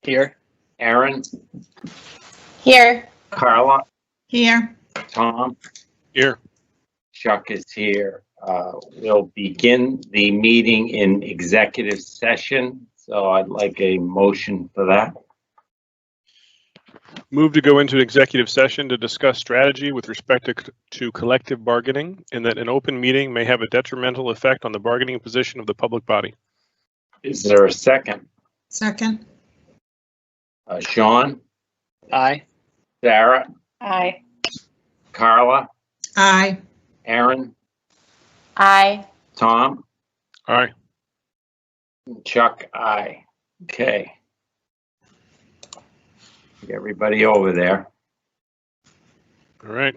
Here. Aaron, Here. Carla, Here. Tom, Here. Chuck is here. We'll begin the meeting in executive session. So I'd like a motion for that. Move to go into executive session to discuss strategy with respect to collective bargaining, and that an open meeting may have a detrimental effect on the bargaining position of the public body. Is there a second? Second. Sean, Aye. Sarah, Aye. Carla, Aye. Aaron, Aye. Tom, Aye. Chuck, aye. Okay. Get everybody over there. All right.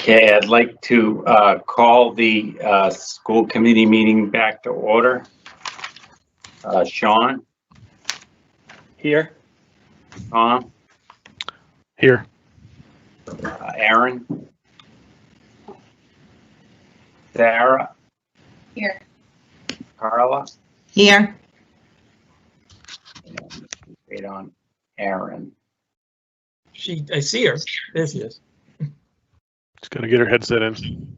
Okay, I'd like to call the school committee meeting back to order. Sean, Here. Tom, Here. Aaron, Sarah, Here. Carla, Here. wait on Aaron. I see her. There she is. Just gotta get her headset in.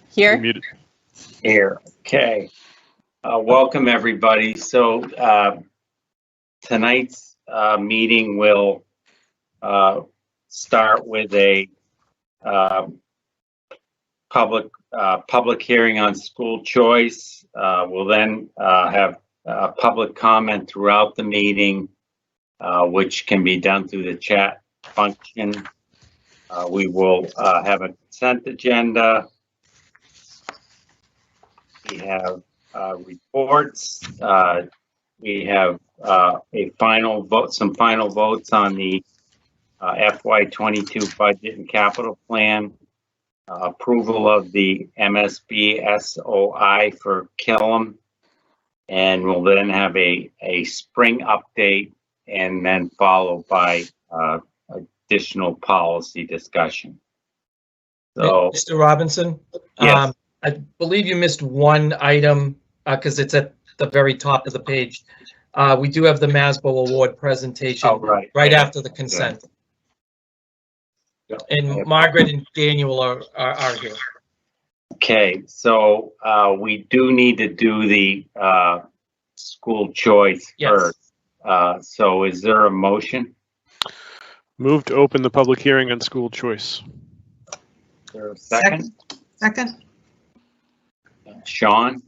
Here. Muted. Here, okay. Welcome, everybody. So tonight's meeting will start with a public hearing on school choice. We'll then have public comment throughout the meeting, which can be done through the chat function. We will have a consent agenda. We have reports. We have a final vote, some final votes on the FY22 budget and capital plan, approval of the MSB SOI for Killam, and we'll then have a spring update and then followed by additional policy discussion. So, Mr. Robinson, yes. I believe you missed one item because it's at the very top of the page. We do have the MASBO Award presentation right after the consent. Yeah. And Margaret and Daniel are here. Okay, so we do need to do the school choice first. So is there a motion? Move to open the public hearing on school choice. Is there a second? Second. Sean?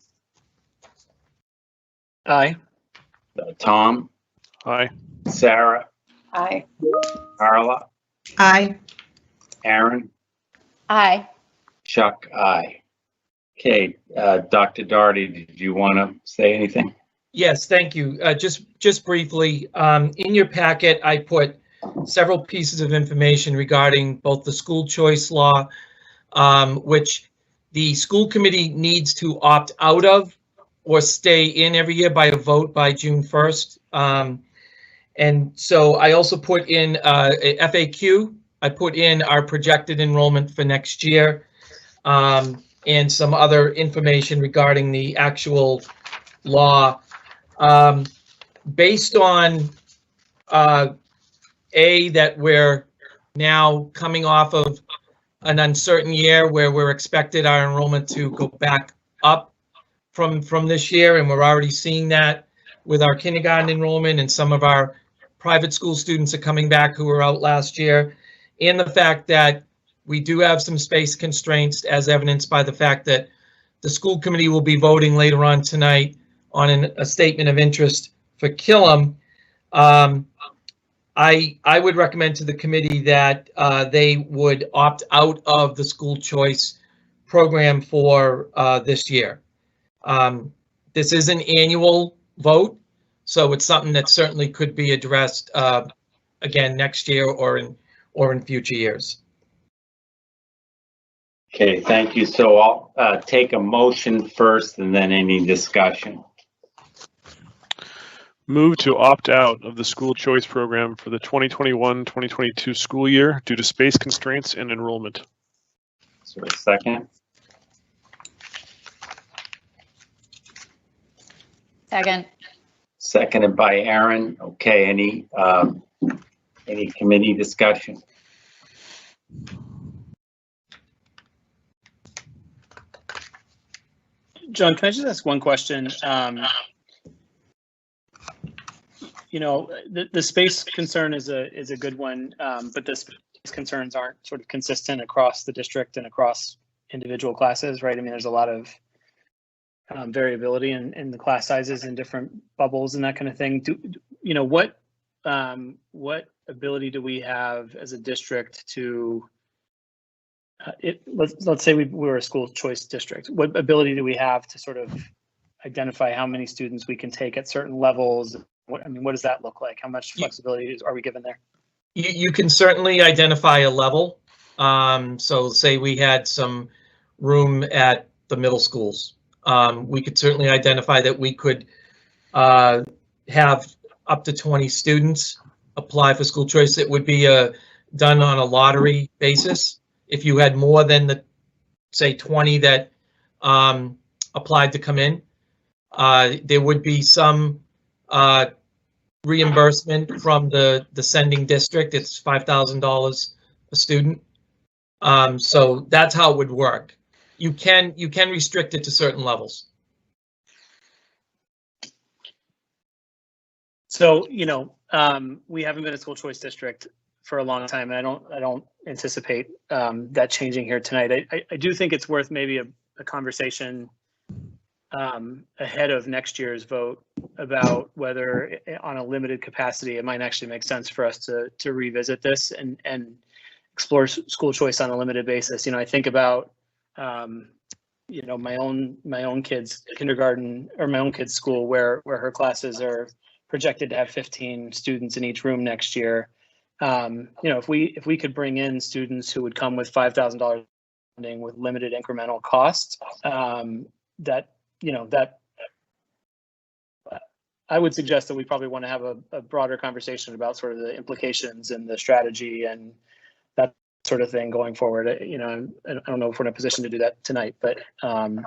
Aye. Tom? Aye. Sarah? Aye. Carla? Aye. Aaron? Aye. Chuck? Aye. Okay, Dr. Doherty, did you want to say anything? Yes, thank you. Just briefly, in your packet, I put several pieces of information regarding both the school choice law, which the school committee needs to opt out of or stay in every year by a vote by June 1st. And so I also put in a FAQ. I put in our projected enrollment for next year, and some other information regarding the actual law. Based on that we're now coming off of an uncertain year where we're expected our enrollment to go back up from this year, and we're already seeing that with our kindergarten enrollment, and some of our private school students are coming back who were out last year, and the fact that we do have some space constraints as evidenced by the fact that the school committee will be voting later on tonight on a statement of interest for Killam. I would recommend to the committee that they would opt out of the school choice program for this year. This is an annual vote, so it's something that certainly could be addressed again next year or in future years. Okay, thank you. So I'll take a motion first and then any discussion. Move to opt out of the school choice program for the 2021-2022 school year due to space constraints and enrollment. Is there a second? Second. Seconded by Aaron. Okay, any committee discussion? John, can I just ask one question? You know, the space concern is a good one, but the space concerns aren't sort of consistent across the district and across individual classes, right? I mean, there's a lot of variability in the class sizes and different bubbles and that kind of thing. You know, what ability do we have as a district to let's say we're a school choice district? What ability do we have to sort of identify how many students we can take at certain levels? What does that look like? How much flexibility are we given there? You can certainly identify a level. So say we had some room at the middle schools. We could certainly identify that we could have up to 20 students apply for school choice. It would be done on a lottery basis. If you had more than the, say, 20 that applied to come in, there would be some reimbursement from the sending district. It's $5,000 a student. So that's how it would work. You can restrict it to certain levels. So, we haven't been a school choice district for a long time, and I don't anticipate that changing here tonight. I do think it's worth maybe a conversation ahead of next year's vote about whether on a limited capacity, it might actually make sense for us to revisit this and explore school choice on a limited basis. I think about, my own kids' kindergarten or my own kids' school where her classes are projected to have 15 students in each room next year. If we could bring in students who would come with $5,000 funding with limited incremental costs, that I would suggest that we probably want to have a broader conversation about sort of the implications and the strategy and that sort of thing going forward. I don't know if we're in a position to do that tonight, but anyway.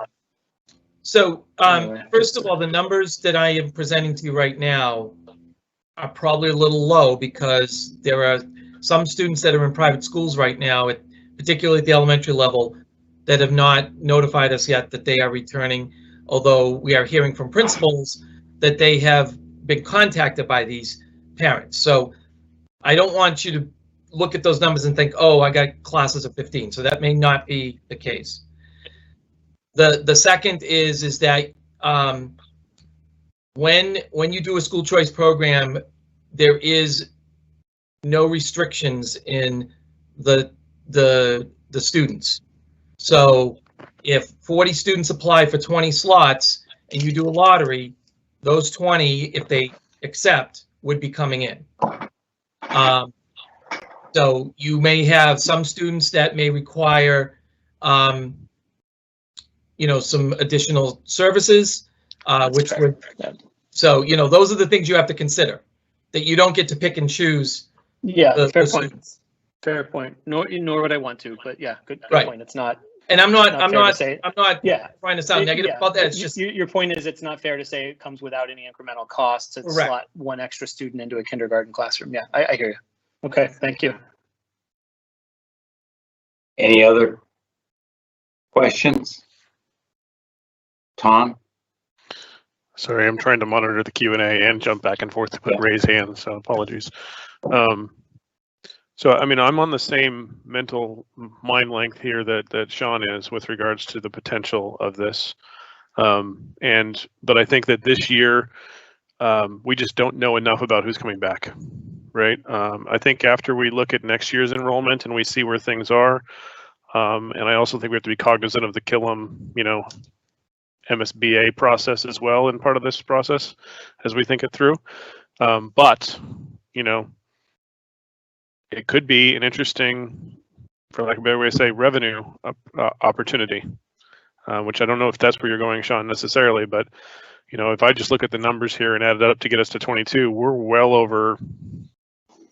First of all, the numbers that I am presenting to you right now are probably a little low because there are some students that are in private schools right now, particularly at the elementary level, that have not notified us yet that they are returning, although we are hearing from principals that they have been contacted by these parents. So I don't want you to look at those numbers and think, oh, I got classes of 15. So that may not be the case. The second is that when you do a school choice program, there is no restrictions in the students. So if 40 students apply for 20 slots and you do a lottery, those 20, if they accept, would be coming in. So you may have some students that may require, some additional services, which would. So those are the things you have to consider. That you don't get to pick and choose. Yeah, fair point. Students. Fair point. Nor would I want to, but yeah, good right. Point. It's not. And I'm not yeah. trying to sound negative about that. It's just your point is it's not fair to say it comes without any incremental costs to slot one extra student into a kindergarten classroom. Yeah, I hear you. Okay, thank you. Any other questions? Tom? Sorry, I'm trying to monitor the Q&A and jump back and forth to put raise hands, so apologies. So, I'm on the same mental mind length here that Sean is with regards to the potential of this. But I think that this year, we just don't know enough about who's coming back, right? I think after we look at next year's enrollment and we see where things are, and I also think we have to be cognizant of the Killam, MSBA process as well in part of this process as we think it through. But, it could be an interesting, for lack of a better way to say, revenue opportunity, which I don't know if that's where you're going, Sean, necessarily. But, if I just look at the numbers here and add it up to get us to 22, we're well over,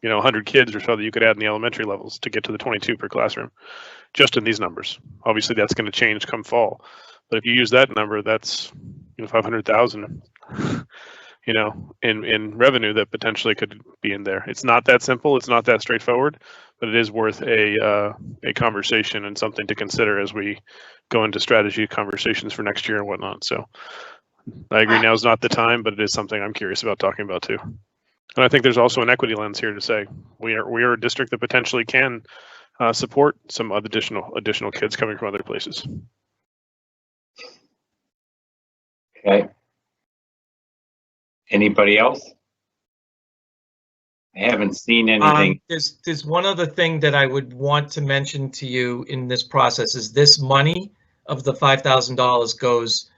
100 kids or so that you could add in the elementary levels to get to the 22 per classroom, just in these numbers. Obviously, that's going to change come fall. But if you use that number, that's 500,000. In revenue that potentially could be in there. It's not that simple. It's not that straightforward, but it is worth a conversation and something to consider as we go into strategy conversations for next year and whatnot. So I agree now is not the time, but it is something I'm curious about talking about too. And I think there's also an equity lens here to say we are a district that potentially can support some additional kids coming from other places. Okay. Anybody else? I haven't seen anything. There's one other thing that I would want to mention to you in this process is this money of the $5,000 goes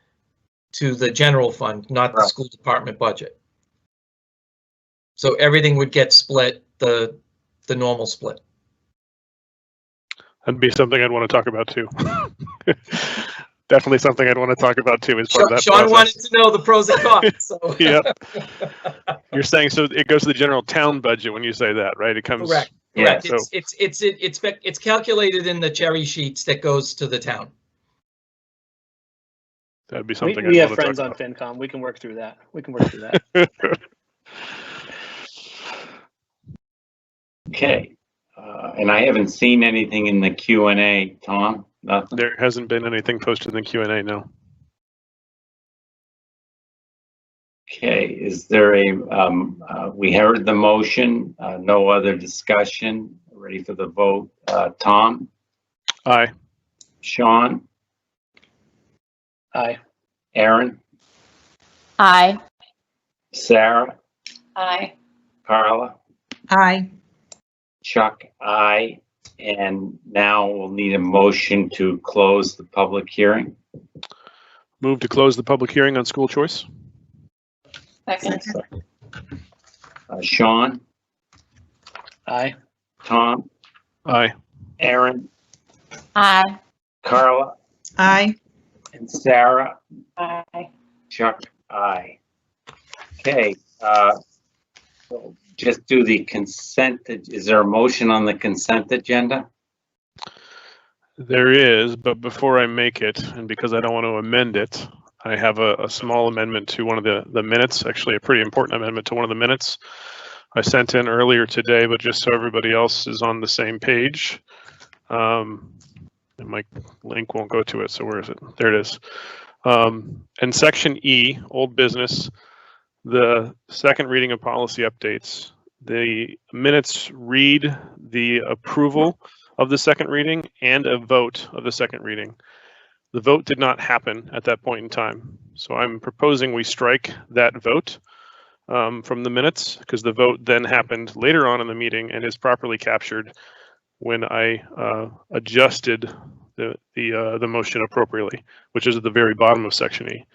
to the general fund, not the school department budget. So everything would get split the normal split. That'd be something I'd want to talk about too. Definitely something I'd want to talk about too as part of that Sean process. wanted to know the pros and cons. So. Yeah. You're saying so it goes to the general town budget when you say that, right? It comes. Correct. Yeah. Correct. It's calculated in the cherry sheets that goes to the town. That'd be something We I'd have want to friends talk on about. FinCom. We can work through that. Okay. And I haven't seen anything in the Q&A, Tom. Nothing. There hasn't been anything posted in the Q&A, no. Okay. Is there we heard the motion, no other discussion. Ready for the vote. Tom, Aye. Sean, Aye. Aaron, Aye. Sarah, Aye. Carla, Aye. Chuck, aye. And now we'll need a motion to close the public hearing. Move to close the public hearing on school choice. Second. Sean, Aye. Tom, Aye. Aaron, Aye. Carla, Aye. and Sarah. Aye. Chuck, aye. Okay, we'll just do the consent. Is there a motion on the consent agenda? There is, but before I make it, and because I don't want to amend it, I have a small amendment to one of the minutes, actually a pretty important amendment to one of the minutes I sent in earlier today, but just so everybody else is on the same page. And my link won't go to it, so where is it? There it is. In section E, old business, the second reading of policy updates, the minutes read the approval of the second reading and a vote of the second reading. The vote did not happen at that point in time. So I'm proposing we strike that vote from the minutes because the vote then happened later on in the meeting and is properly captured when I adjusted the motion appropriately, which is at the very bottom of section E.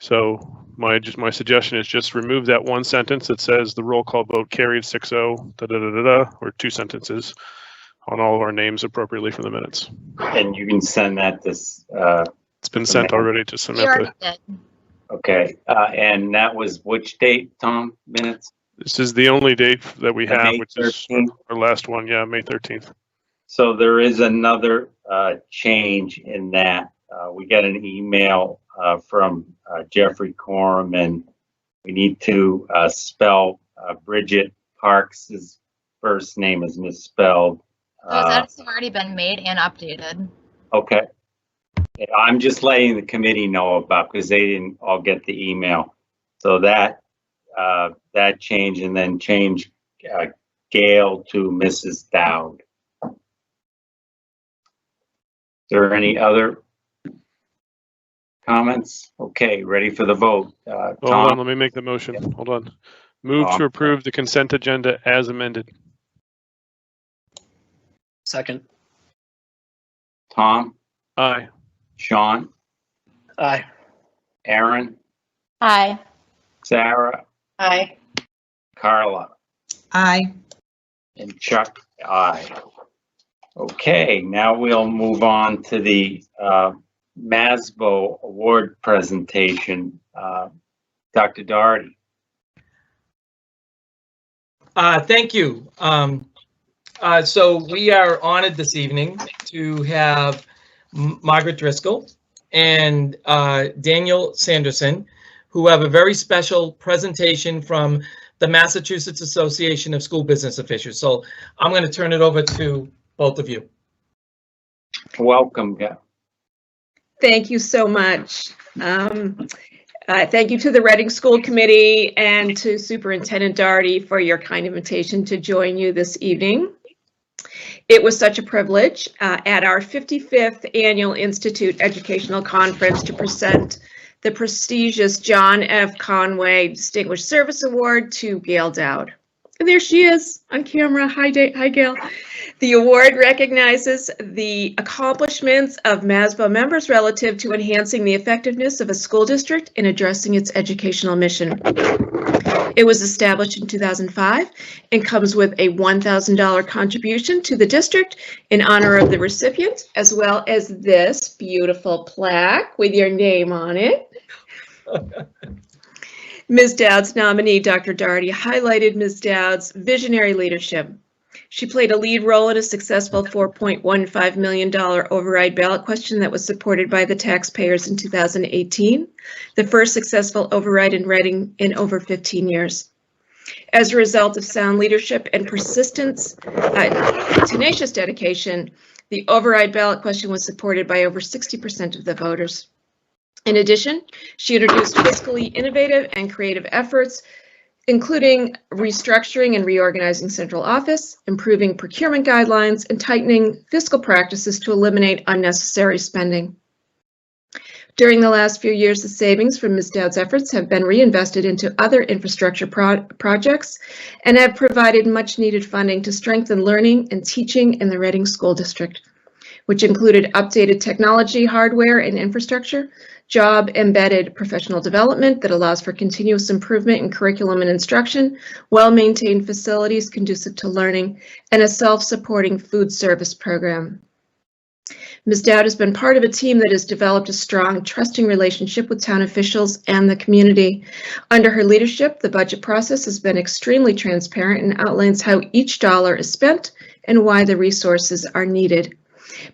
So my suggestion is just remove that one sentence that says the roll call vote carried 6-0, or two sentences on all of our names appropriately from the minutes. And you can send that this. It's been sent already to We Samantha. already did. Okay, and that was which date, Tom? Minutes? This is the only date that we have, May which is 13th. our last one. Yeah, May 13th. So there is another change in that. We got an email from Jeffrey Corum, and we need to spell Bridget Parks' first name is misspelled. Those edits have already been made and updated. Okay. I'm just letting the committee know about because they didn't all get the email. So that change, and then change Gail to Mrs. Dowd. Is there any other comments? Okay, ready for the vote. Hold Tom, on, let me make the motion. Hold on. Move Tom. to approve the consent agenda as amended. Second. Tom, Aye. Sean, Aye. Aaron, Aye. Sarah, Aye. Carla, Aye. and Chuck, aye. Okay, now we'll move on to the MASBO award presentation. Dr. Doherty. Thank you. So we are honored this evening to have Margaret Driscoll and Daniel Sanderson, who have a very special presentation from the Massachusetts Association of School Business Officials. So I'm going to turn it over to both of you. Welcome. Yeah. Thank you so much. Thank you to the Reading School Committee and to Superintendent Doherty for your kind invitation to join you this evening. It was such a privilege at our 55th Annual Institute Educational Conference to present the prestigious John F. Conway Distinguished Service Award to Gail Dowd. And there she is on camera. Hi, Gail. The award recognizes the accomplishments of MASBO members relative to enhancing the effectiveness of a school district in addressing its educational mission. It was established in 2005 and comes with a $1,000 contribution to the district in honor of the recipient, as well as this beautiful plaque with your name on it. Ms. Dowd's nominee, Dr. Daugherty, highlighted Ms. Dowd's visionary leadership. She played a lead role in a successful $4.15 million override ballot question that was supported by the taxpayers in 2018, the first successful override in Reading in over 15 years. As a result of sound leadership and persistence, tenacious dedication, the override ballot question was supported by over 60% of the voters. In addition, she introduced fiscally innovative and creative efforts, including restructuring and reorganizing central office, improving procurement guidelines, and tightening fiscal practices to eliminate unnecessary spending. During the last few years, the savings from Ms. Dowd's efforts have been reinvested into other infrastructure projects and have provided much needed funding to strengthen learning and teaching in the Reading School District, which included updated technology, hardware, and infrastructure, job-embedded professional development that allows for continuous improvement in curriculum and instruction, well-maintained facilities conducive to learning, and a self-supporting food service program. Ms. Dowd has been part of a team that has developed a strong, trusting relationship with town officials and the community. Under her leadership, the budget process has been extremely transparent and outlines how each dollar is spent and why the resources are needed.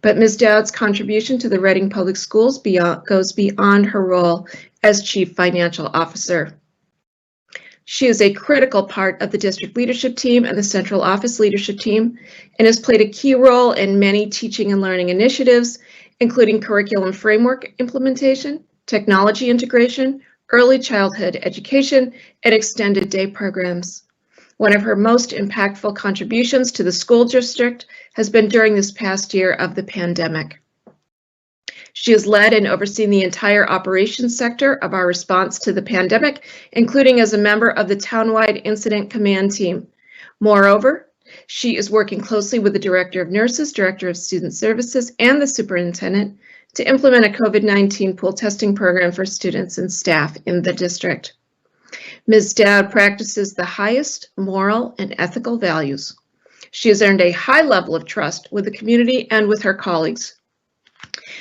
But Ms. Dowd's contribution to the Reading Public Schools goes beyond her role as Chief Financial Officer. She is a critical part of the district leadership team and the central office leadership team, and has played a key role in many teaching and learning initiatives, including curriculum framework implementation, technology integration, early childhood education, and extended day programs. One of her most impactful contributions to the school district has been during this past year of the pandemic. She has led and overseen the entire operations sector of our response to the pandemic, including as a member of the townwide incident command team. Moreover, she is working closely with the Director of Nurses, Director of Student Services, and the Superintendent to implement a COVID-19 pool testing program for students and staff in the district. Ms. Dowd practices the highest moral and ethical values. She has earned a high level of trust with the community and with her colleagues.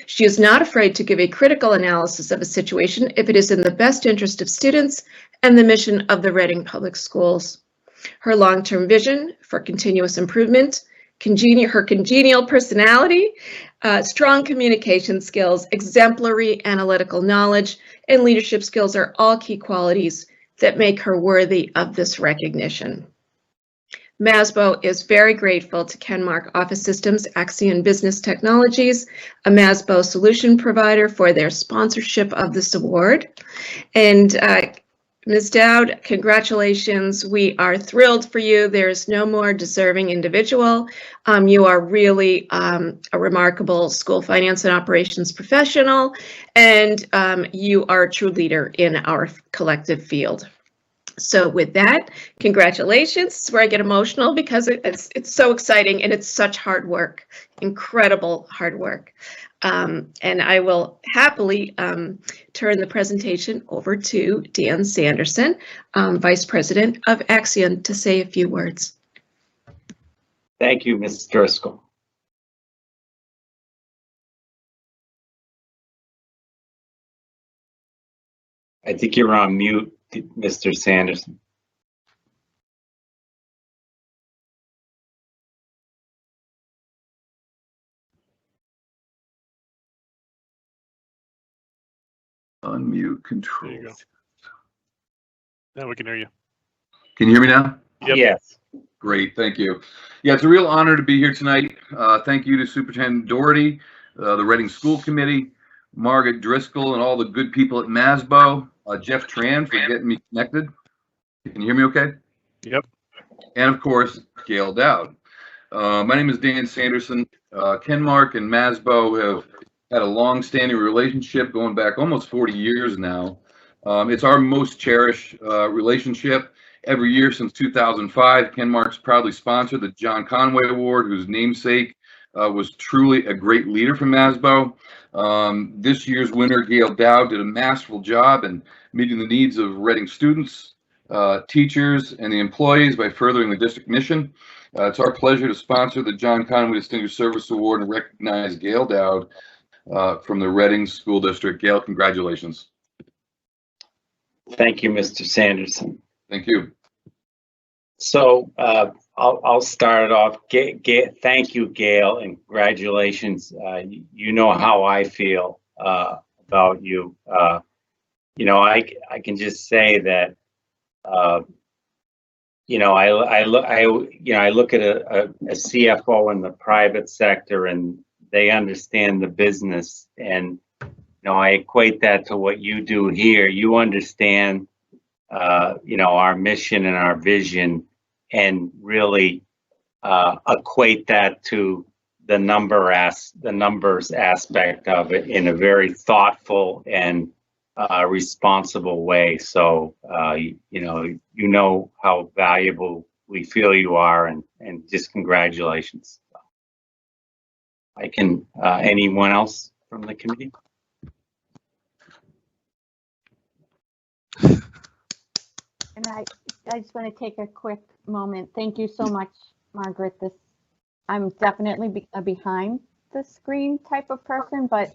She is not afraid to give a critical analysis of a situation if it is in the best interest of students and the mission of the Reading Public Schools. Her long-term vision for continuous improvement, her congenial personality, strong communication skills, exemplary analytical knowledge, and leadership skills are all key qualities that make her worthy of this recognition. MASBO is very grateful to Kenmark Office Systems, Axion Business Technologies, a MASBO solution provider, for their sponsorship of this award. And Ms. Dowd, congratulations. We are thrilled for you. There is no more deserving individual. You are really a remarkable school finance and operations professional, and you are a true leader in our collective field. So with that, congratulations. This is where I get emotional because it's so exciting and it's such hard work, incredible hard work. And I will happily turn the presentation over to Dan Sanderson, Vice President of Axion, to say a few words. Thank you, Ms. Driscoll. I think you're on mute, Mr. Sanderson. Unmute control. There you go. Now we can hear you. Can you hear me now? Yep. Yes. Great, thank you. Yeah, it's a real honor to be here tonight. Thank you to Superintendent Daugherty, the Reading School Committee, Margaret Driscoll, and all the good people at MASBO, Jeff Tran for getting me connected. Can you hear me okay? Yep. And of course, Gail Dowd. My name is Dan Sanderson. Kenmark and MASBO have had a long-standing relationship going back almost 40 years now. It's our most cherished relationship, Every year since 2005, Ken Marks proudly sponsored the John Conway Award, whose namesake was truly a great leader from Masbo. This year's winner, Gail Dow, did a masterful job in meeting the needs of Reading students, teachers, and the employees by furthering the district mission. It's our pleasure to sponsor the John Conway Distinguished Service Award and recognize Gail Dowd from the Reading School District. Gail, congratulations. Thank you, Mr. Sanderson. Thank you. So I'll start it off. Thank you, Gail, and congratulations. You know how I feel about you. You know, I can just say that. You know, I look at a CFO in the private sector, and they understand the business, and you know, I equate that to what you do here. You understand, you know, our mission and our vision, and really equate that to the numbers aspect of it in a very thoughtful and responsible way. So you know how valuable we feel you are, and just congratulations. I can anyone else from the committee? And I just want to take a quick moment. Thank you so much, Margaret. I'm definitely a behind the screen type of person, but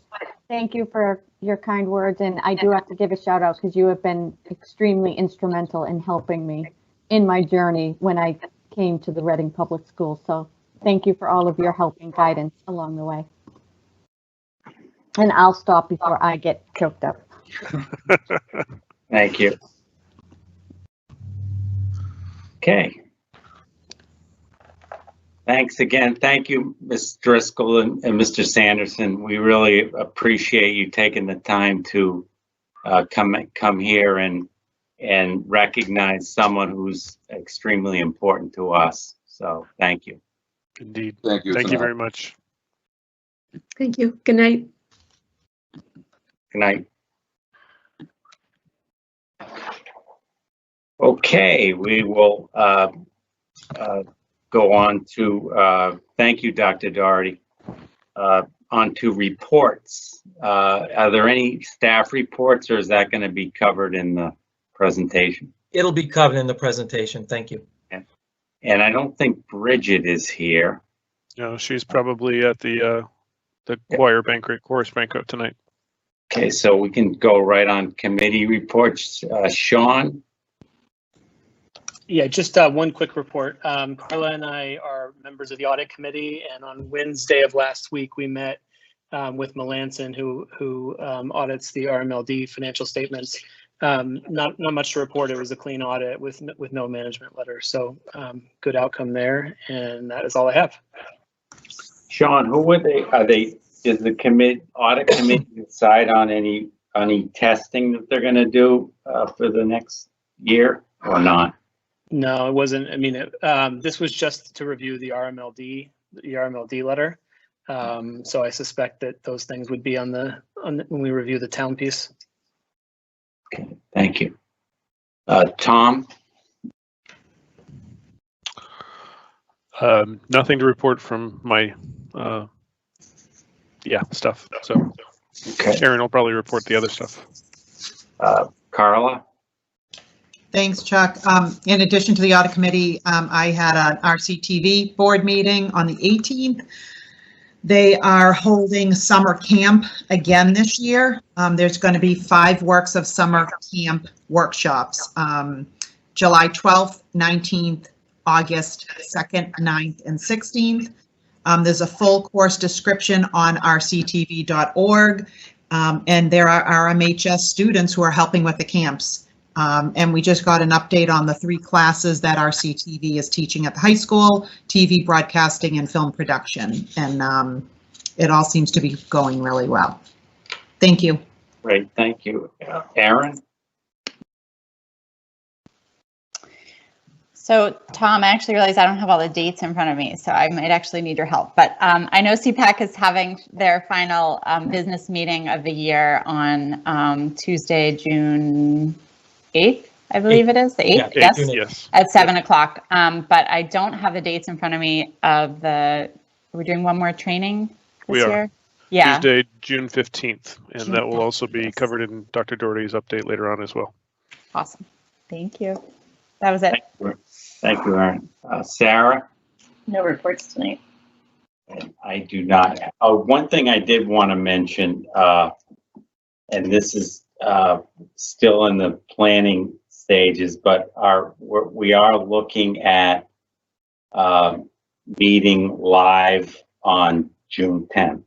thank you for your kind words. And I do have to give a shout out because you have been extremely instrumental in helping me in my journey when I came to the Reading Public Schools. So thank you for all of your help and guidance along the way. And I'll stop before I get choked up. Thank you. Okay. Thanks again. Thank you, Ms. Driscoll and Mr. Sanderson. We really appreciate you taking the time to come here and recognize someone who's extremely important to us. So thank you. Indeed. Thank you. Thank you very much. Thank you. Good night. Good night. Okay, we will go on to, thank you, Dr. Doherty. On to reports. Are there any staff reports, or is that going to be covered in the presentation? It'll be covered in the presentation. Thank you. And I don't think Bridget is here. No, she's probably at the choir banquet, chorus banquet tonight. Okay, so we can go right on committee reports. Sean? Yeah, just one quick report. Carla and I are members of the audit committee, and on Wednesday of last week, we met with Melanson, who audits the RMLD financial statements. Not much to report. It was a clean audit with no management letter. So good outcome there, and that is all I have. Sean, who would they? Are they? Does the audit committee decide on any testing that they're going to do for the next year or not? No, it wasn't. I mean, this was just to review the RMLD letter. So I suspect that those things would be on when we review the town piece. Okay, thank you. Tom? Nothing to report from my stuff. So Okay. Aaron will probably report the other stuff. Carla? Thanks, Chuck. In addition to the audit committee, I had an RCTV board meeting on the 18th. They are holding summer camp again this year. There's going to be 5 works of summer camp workshops, July 12th, 19th, August 2nd, 9th, and 16th. There's a full course description on rctv.org, and there are RMHS students who are helping with the camps. And we just got an update on the 3 classes that RCTV is teaching at the high school: TV, broadcasting, and film production. And it all seems to be going really well. Thank you. Great, thank you. Aaron? So Tom, I actually realized I don't have all the dates in front of me, so I might actually need your help. But I know CPAC is having their final business meeting of the year on Tuesday, June 8th, I believe it is, the 8th, Yeah, yes, June 8th. Yes. at 7 o'clock. But June 8th. at 7 o'clock. But I don't have the dates in front of me of we're doing one more training this We are. year? Yeah, Tuesday, June 15th, and June that will also 15th, be yes. covered in Dr. Doherty's update later on as well. awesome. Thank you. That was it. Thank you, Erin. Sarah? No reports tonight. I do not. One thing I did want to mention, and this is still in the planning stages, but we are looking at meeting live on June 10th.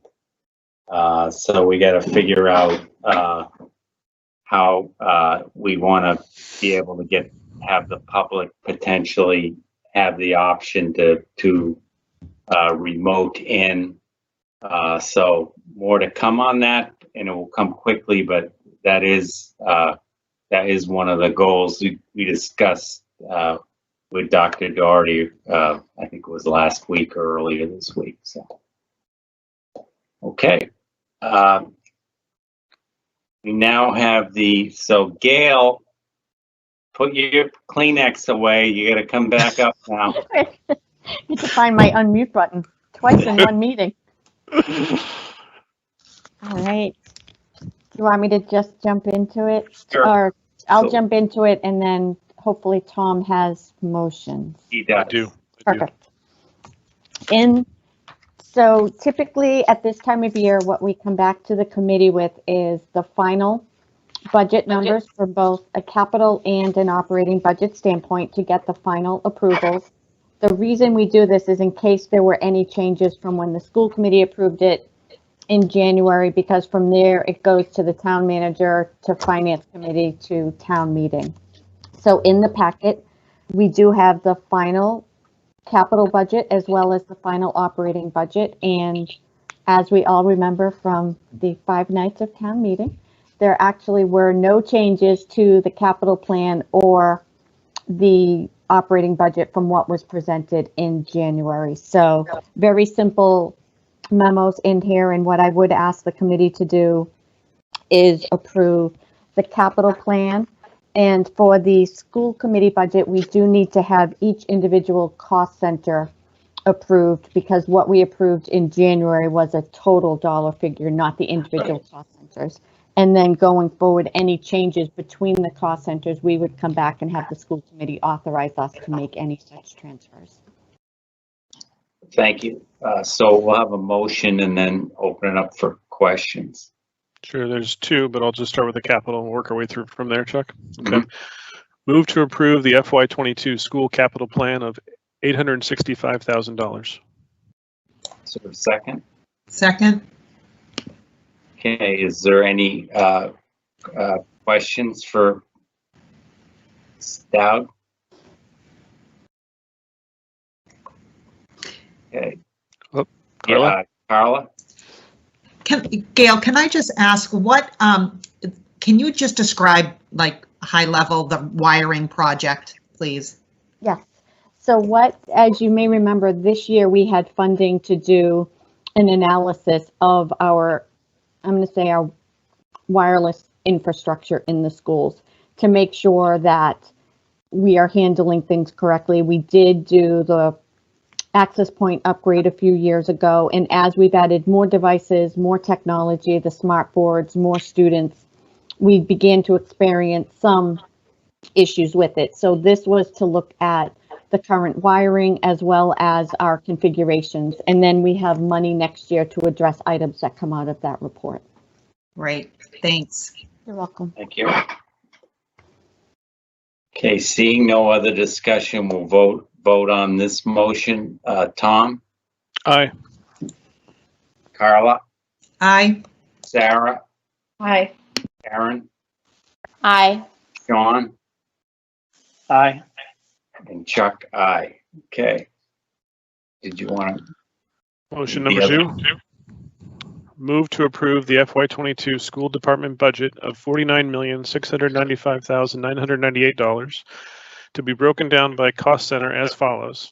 So we got to figure out how we want to be able to have the public potentially have the option to remote in. So more to come on that, and it will come quickly, but that is one of the goals we discussed with Dr. Doherty, I think it was last week or earlier this week. So, okay. We now have so Gail, put your Kleenex away. You got to come back up now. Need to find my unmute button twice in one meeting. All right. Do you want me to just jump into it? Sure. Or I'll So- jump into it and then hopefully Tom has motions. He does. I do. Perfect. So typically at this time of year, what we come back to the committee with is the final budget numbers for both a capital and an operating budget standpoint to get the final approvals. The reason we do this is in case there were any changes from when the school committee approved it in January, because from there it goes to the town manager, to finance committee, to town meeting. So in the packet, we do have the final capital budget as well as the final operating budget. And as we all remember from the 5 nights of town meeting, there actually were no changes to the capital plan or the operating budget from what was presented in January. So very simple memos in here. And what I would ask the committee to do is approve the capital plan. And for the school committee budget, we do need to have each individual cost center approved, because what we approved in January was a total dollar figure, not the individual cost centers. And then going forward, any changes between the cost centers, we would come back and have the school committee authorize us to make any such transfers. Thank you. So we'll have a motion and then open it up for questions. Sure, there's 2, but I'll just start with the capital and work our way through from there, Chuck. Okay. Move to approve the FY22 school capital plan of $865,000. So a second. Second. Okay, is there any questions for Stout? Okay. Oh, Carla? Yeah, Carla? Gail, can I just ask what, can you just describe like high level, the wiring project, please? Yes. So what, as you may remember, this year we had funding to do an analysis of our, I'm going to say our wireless infrastructure in the schools to make sure that we are handling things correctly. We did do the access point upgrade a few years ago, and as we've added more devices, more technology, the smart boards, more students, we began to experience some issues with it. So this was to look at the current wiring as well as our configurations, and then we have money next year to address items that come out of that report. Great, thanks. You're welcome. Thank you. Okay, seeing no other discussion, we'll vote on this motion. Tom? Aye. Carla? Aye. Sarah? Hi. Karen? Aye. Sean? Aye. And Chuck, aye. Okay. Did you want to? Motion number 2. Move to approve the FY22 school department budget of $49,695,998 to be broken down by cost center as follows.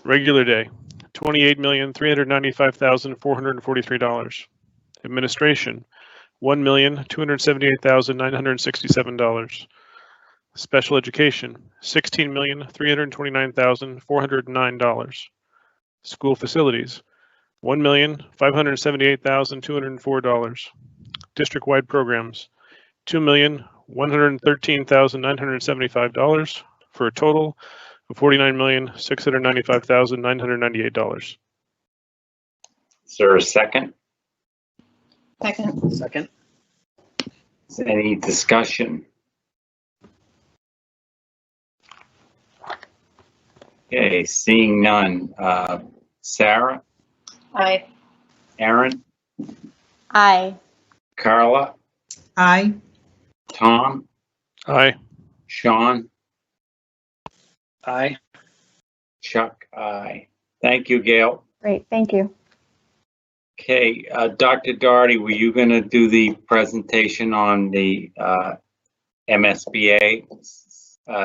Regular day, $28,395,443. Administration, $1,278,967. Special education, $16,329,409. School facilities, $1,578,204. District-wide programs, $2,113,975 for a total of $49,695,998. Is there a second? Second. Second. Is there any discussion? Okay, seeing none. Sarah, Aye. Aaron, Aye. Carla, Aye. Tom, Aye. Sean, Aye. Chuck, aye. Thank you, Gail. Great, thank you. Okay, Dr. Doherty, were you going to do the presentation on the MSBA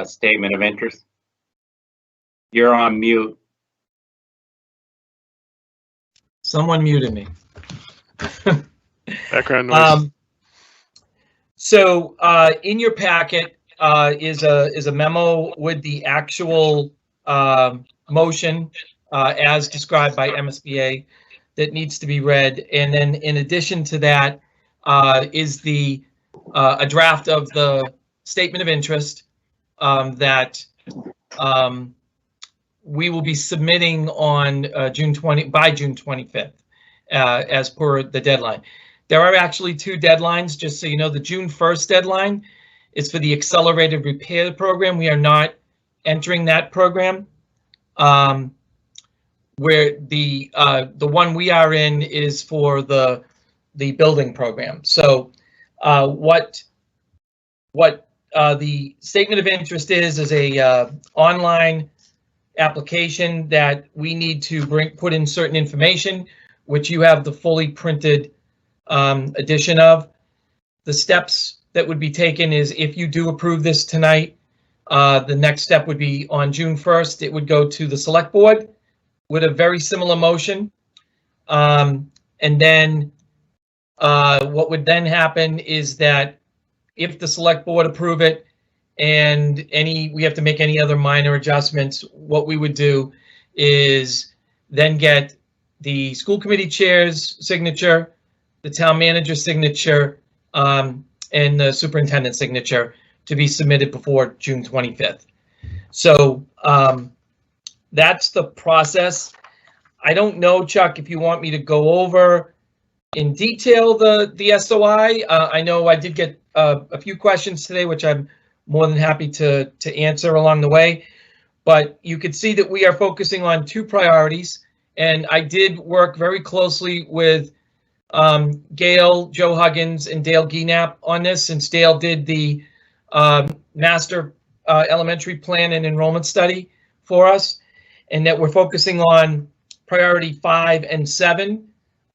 statement of interest? You're on mute. Someone muted me. Background noise. So in your packet is a memo with the actual motion as described by MSBA that needs to be read. And then in addition to that is a draft of the statement of interest that we will be submitting on by June 25th as per the deadline. There are actually two deadlines, just so you know. The June 1st deadline is for the accelerated repair program. We are not entering that program. Where the one we are in is for the building program. So what the statement of interest is a online application that we need to put in certain information, which you have the fully printed edition of. The steps that would be taken is, if you do approve this tonight, the next step would be on June 1st, it would go to the select board with a very similar motion. And then what would then happen is that if the select board approve it and we have to make any other minor adjustments, what we would do is then get the school committee chair's signature, the town manager's signature, and the superintendent's signature to be submitted before June 25th. So that's the process. I don't know, Chuck, if you want me to go over in detail the SOI. I know I did get a few questions today, which I'm more than happy to answer along the way. But you could see that we are focusing on two priorities. And I did work very closely with Gail, Joe Huggins, and Dale Gienap on this, since Dale did the master elementary plan and enrollment study for us, and that we're focusing on priority 5 and 7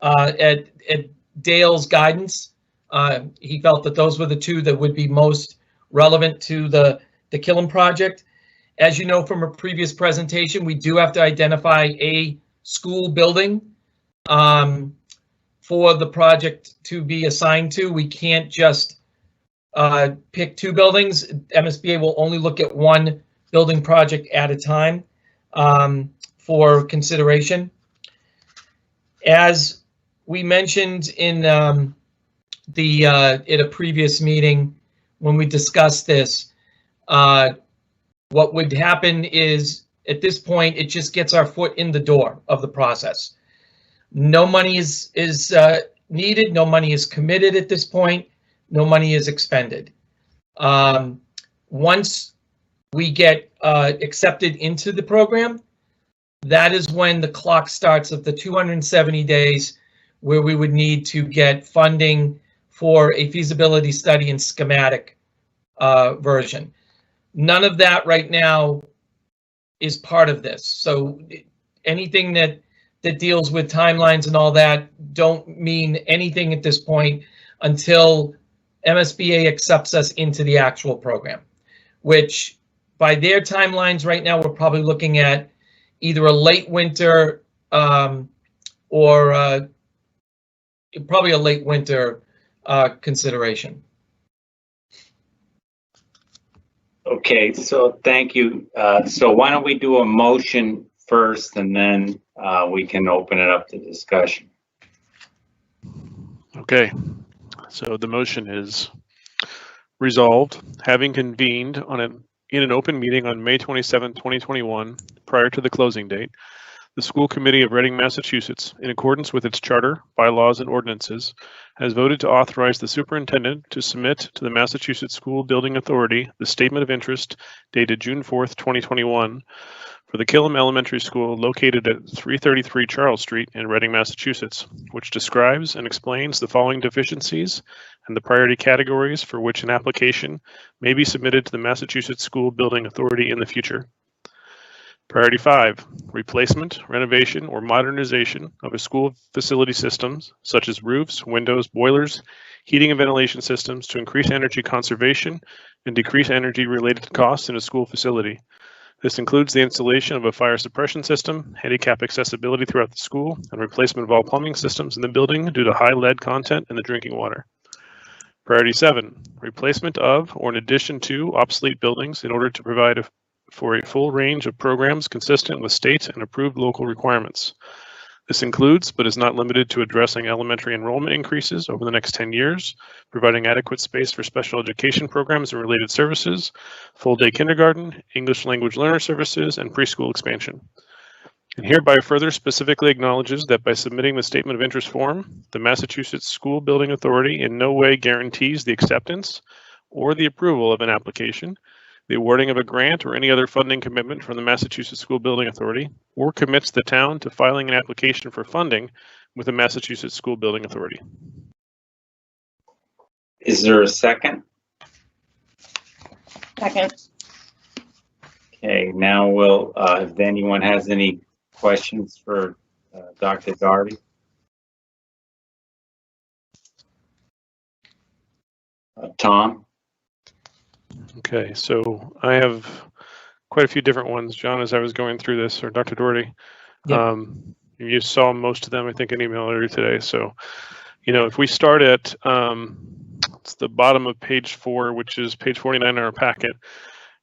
at Dale's guidance. He felt that those were the two that would be most relevant to the Killam project. As you know from a previous presentation, we do have to identify a school building for the project to be assigned to. We can't just pick two buildings. MSBA will only look at one building project at a time for consideration. As we mentioned in a previous meeting when we discussed this, what would happen is, at this point, it just gets our foot in the door of the process. No money is needed. No money is committed at this point. No money is expended. Once we get accepted into the program, that is when the clock starts of the 270 days where we would need to get funding for a feasibility study and schematic version. None of that right now is part of this. So anything that deals with timelines and all that don't mean anything at this point until MSBA accepts us into the actual program, which by their timelines right now, we're probably looking at either a late winter or probably a late winter consideration. Okay, so thank you. So why don't we do a motion first and then we can open it up to discussion. Okay, so the motion is resolved, having convened in an open meeting on May 27, 2021, prior to the closing date, the School Committee of Reading, Massachusetts, in accordance with its charter, bylaws, and ordinances, has voted to authorize the superintendent to submit to the Massachusetts School Building Authority the statement of interest dated June 4th, 2021, for the Killam Elementary School located at 333 Charles Street in Reading, Massachusetts, which describes and explains the following deficiencies and the priority categories for which an application may be submitted to the Massachusetts School Building Authority in the future. Priority 5, replacement, renovation, or modernization of a school facility systems, such as roofs, windows, boilers, heating and ventilation systems to increase energy conservation and decrease energy-related costs in a school facility. This includes the installation of a fire suppression system, handicap accessibility throughout the school, and replacement of all plumbing systems in the building due to high lead content in the drinking water. Priority 7, replacement of or in addition to obsolete buildings in order to provide for a full range of programs consistent with state and approved local requirements. This includes, but is not limited to, addressing elementary enrollment increases over the next 10 years, providing adequate space for special education programs and related services, full-day kindergarten, English language learner services, and preschool expansion. And hereby further specifically acknowledges that by submitting the statement of interest form, the Massachusetts School Building Authority in no way guarantees the acceptance or the approval of an application, the awarding of a grant or any other funding commitment from the Massachusetts School Building Authority, or commits the town to filing an application for funding with the Massachusetts School Building Authority. Is there a second? Second. Okay, now we'll, if anyone has any questions for Dr. Doherty. Tom? Okay, so I have quite a few different ones, John, as I was going through this, or Dr. Doherty. Yep. You saw most of them, I think, in email earlier today. So, if we start at it's the bottom of page 4, which is page 49 in our packet,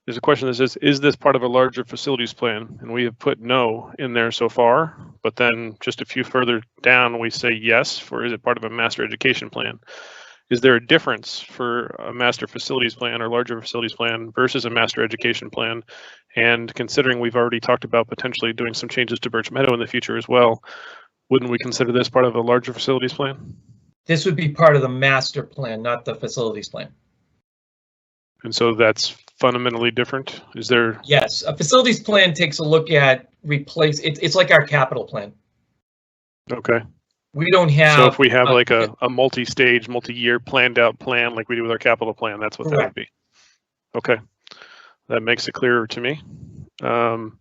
there's a question that says, is this part of a larger facilities plan? And we have put no in there so far, but then just a few further down, we say yes, for is it part of a master education plan? Is there a difference for a master facilities plan or larger facilities plan versus a master education plan? And considering we've already talked about potentially doing some changes to Birch Meadow in the future as well, wouldn't we consider this part of a larger facilities plan? This would be part of the master plan, not the facilities plan. And so that's fundamentally different? Is there? Yes, a facilities plan takes a look at it's like our capital plan. Okay. We don't have. So if we have like a multi-stage, multi-year planned out plan like we do with our capital plan, that's what that would be. Okay. That makes it clearer to me. And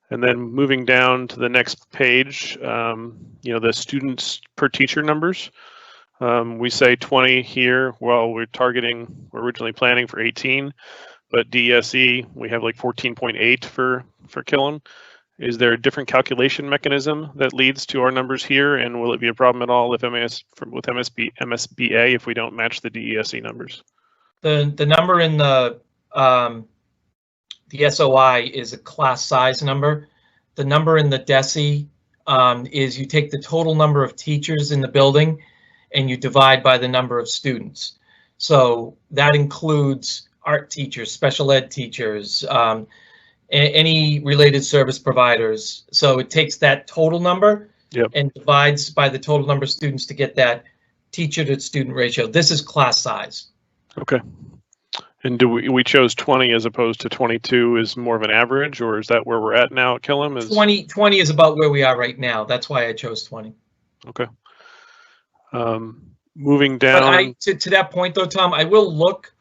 then moving down to the next page, the students per teacher numbers. We say 20 here. Well, we're originally planning for 18, but DESE, we have like 14.8 for Killam. Is there a different calculation mechanism that leads to our numbers here? And will it be a problem at all if with MSBA if we don't match the DESE numbers? The number in the SOI is a class size number. The number in the DESE is you take the total number of teachers in the building and you divide by the number of students. So that includes art teachers, special ed teachers, any related service providers. So it takes that total number and divides by the total number of students to get that teacher to student ratio. This is class size. Okay. And we chose 20 as opposed to 22 is more of an average, or is that where we're at now at Killam? 20 is about where we are right now. That's why I chose 20. Okay. Moving down. But to that point though, Tom, I will look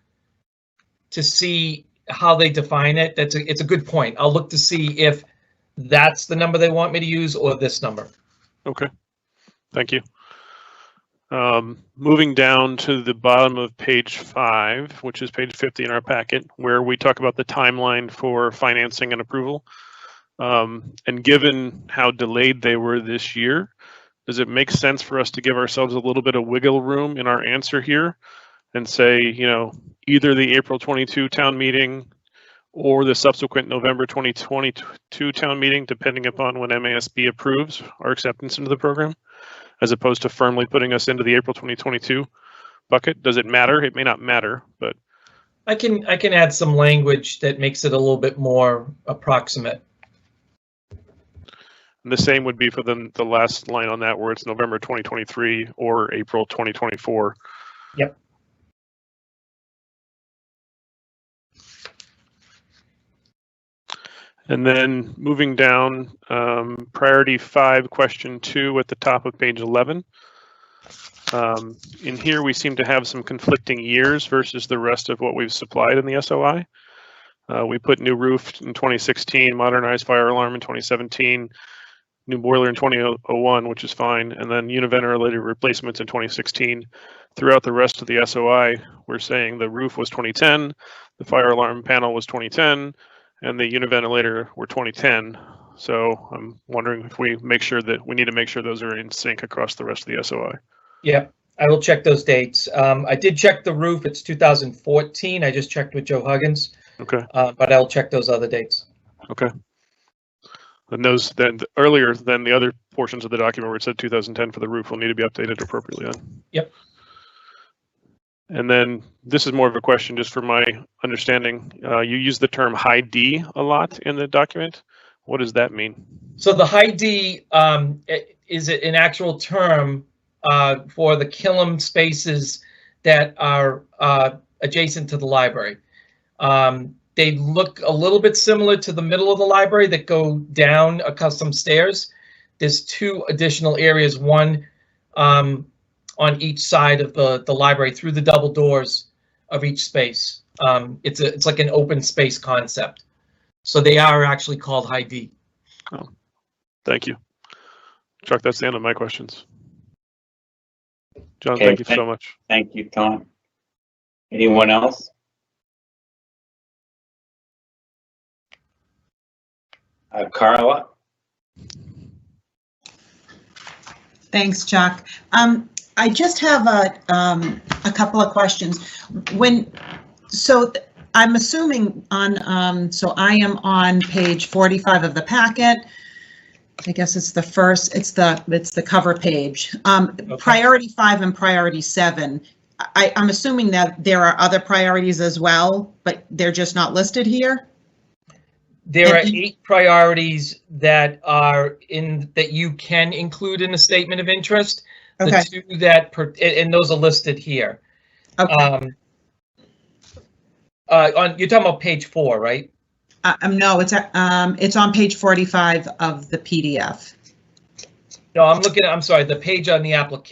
to see how they define it. It's a good point. I'll look to see if that's the number they want me to use or this number. Okay, thank you. Moving down to the bottom of page 5, which is page 50 in our packet, where we talk about the timeline for financing and approval. And given how delayed they were this year, does it make sense for us to give ourselves a little bit of wiggle room in our answer here and say, either the April 22 town meeting or the subsequent November 2022 town meeting, depending upon when MASB approves our acceptance into the program, as opposed to firmly putting us into the April 2022 bucket? Does it matter? It may not matter, but I can add some language that makes it a little bit more approximate. the same would be for the last line on that, where it's November 2023 or April 2024. Yep. And then moving down, priority 5, question 2 at the top of page 11. In here, we seem to have some conflicting years versus the rest of what we've supplied in the SOI. We put new roof in 2016, modernized fire alarm in 2017, new boiler in 2001, which is fine, and then univentilator replacements in 2016. Throughout the rest of the SOI, we're saying the roof was 2010, the fire alarm panel was 2010, and the univentilator were 2010. So I'm wondering if we make sure that we need to make sure those are in sync across the rest of the SOI. Yeah, I will check those dates. I did check the roof. It's 2014. I just checked with Joe Huggins. Okay. But I'll check those other dates. Okay. And those then earlier than the other portions of the document where it said 2010 for the roof will need to be updated appropriately on. Yep. And then this is more of a question just for my understanding. You use the term high D a lot in the document. What does that mean? So the high D is an actual term for the Killam spaces that are adjacent to the library. They look a little bit similar to the middle of the library that go down a custom stairs. There's 2 additional areas, one on each side of the library through the double doors of each space. It's like an open space concept. So they are actually called high D. Oh, thank you. Chuck, that's the end of my questions. John, Okay, thank you so much. Thank you, Tom. Anyone else? Carla? Thanks, Chuck. I just have a couple of questions. I'm assuming on, so I am on page 45 of the packet. I guess it's the first, it's the cover page. Okay. Priority 5 and priority 7. I'm assuming that there are other priorities as well, but they're just not listed here. There are 8 priorities that are that you can include in a statement of interest. Okay. The 2 that and those are listed here. Okay. You're talking about page 4, right? No, it's on page 45 of the PDF. No, I'm sorry, the page on the actual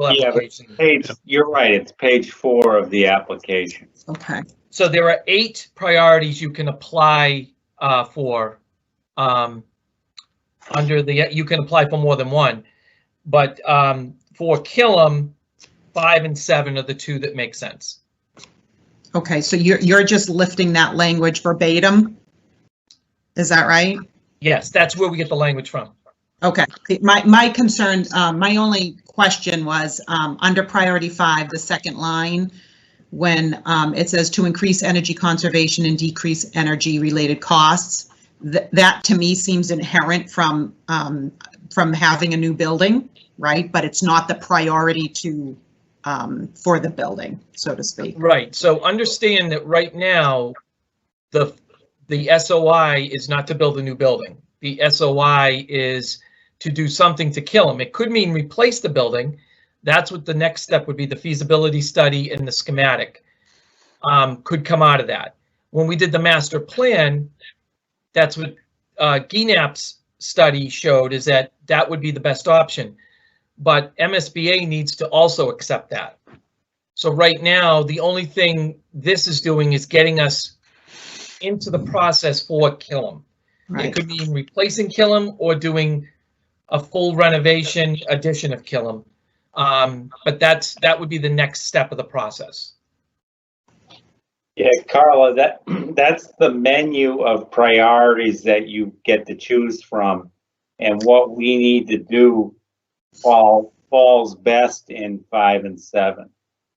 application. Page, you're right, it's page 4 of the application. Okay. So there are 8 priorities you can apply for under the, you can apply for more than one, but for Killam, 5 and 7 are the 2 that make sense. Okay, so you're just lifting that language verbatim? Is that right? Yes, that's where we get the language from. Okay, my concern, my only question was under priority 5, the second line, when it says to increase energy conservation and decrease energy related costs, that to me seems inherent from having a new building, right? But it's not the priority to for the building, so to speak. Right. So understand that right now, the SOI is not to build a new building. The SOI is to do something to Killam. It could mean replace the building. That's what the next step would be. The feasibility study and the schematic could come out of that. When we did the master plan, that's what GNAP's study showed, is that that would be the best option. But MSBA needs to also accept that. So right now, the only thing this is doing is getting us into the process for Killam. Right. It could mean replacing Killam or doing a full renovation addition of Killam. But that would be the next step of the process. Yeah, Carla, that's the menu of priorities that you get to choose from, and what we need to do falls best in 5 and 7,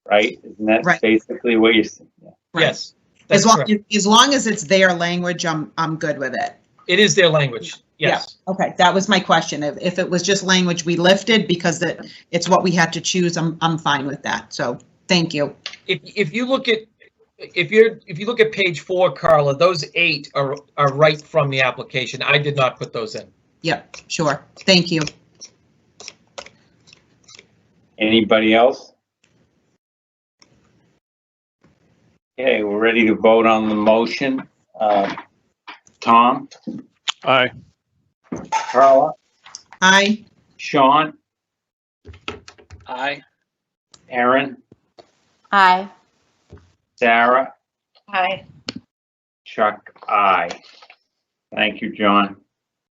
right? Isn't that right? Basically what you're saying? Yeah. Yes. That's correct. As long as it's their language, I'm good with it. It is their language. Yes. Yeah. Okay, that was my question. If it was just language we lifted because it's what we had to choose, I'm fine with that. So thank you. If you look at page 4, Carla, those 8 are right from the application. I did not put those in. Yep, sure. Thank you. Anybody else? Okay, we're ready to vote on the motion. Tom, Aye. Carla, Aye. Sean, Aye. Aaron, Aye. Sarah, Aye. Chuck, aye. Thank you, John.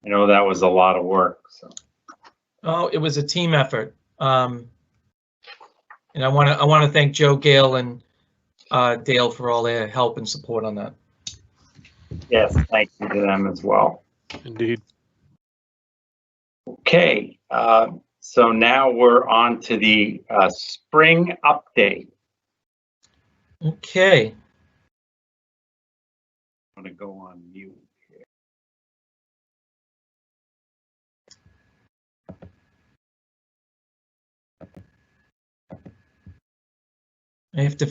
I know that was a lot of work, so. Oh, it was a team effort. And I want to thank Joe, Gail, and Dale for all their help and support on that. Yes, thank you to them as well. Indeed. Okay, so now we're on to the spring update. Okay. I'm gonna go on mute here. I have to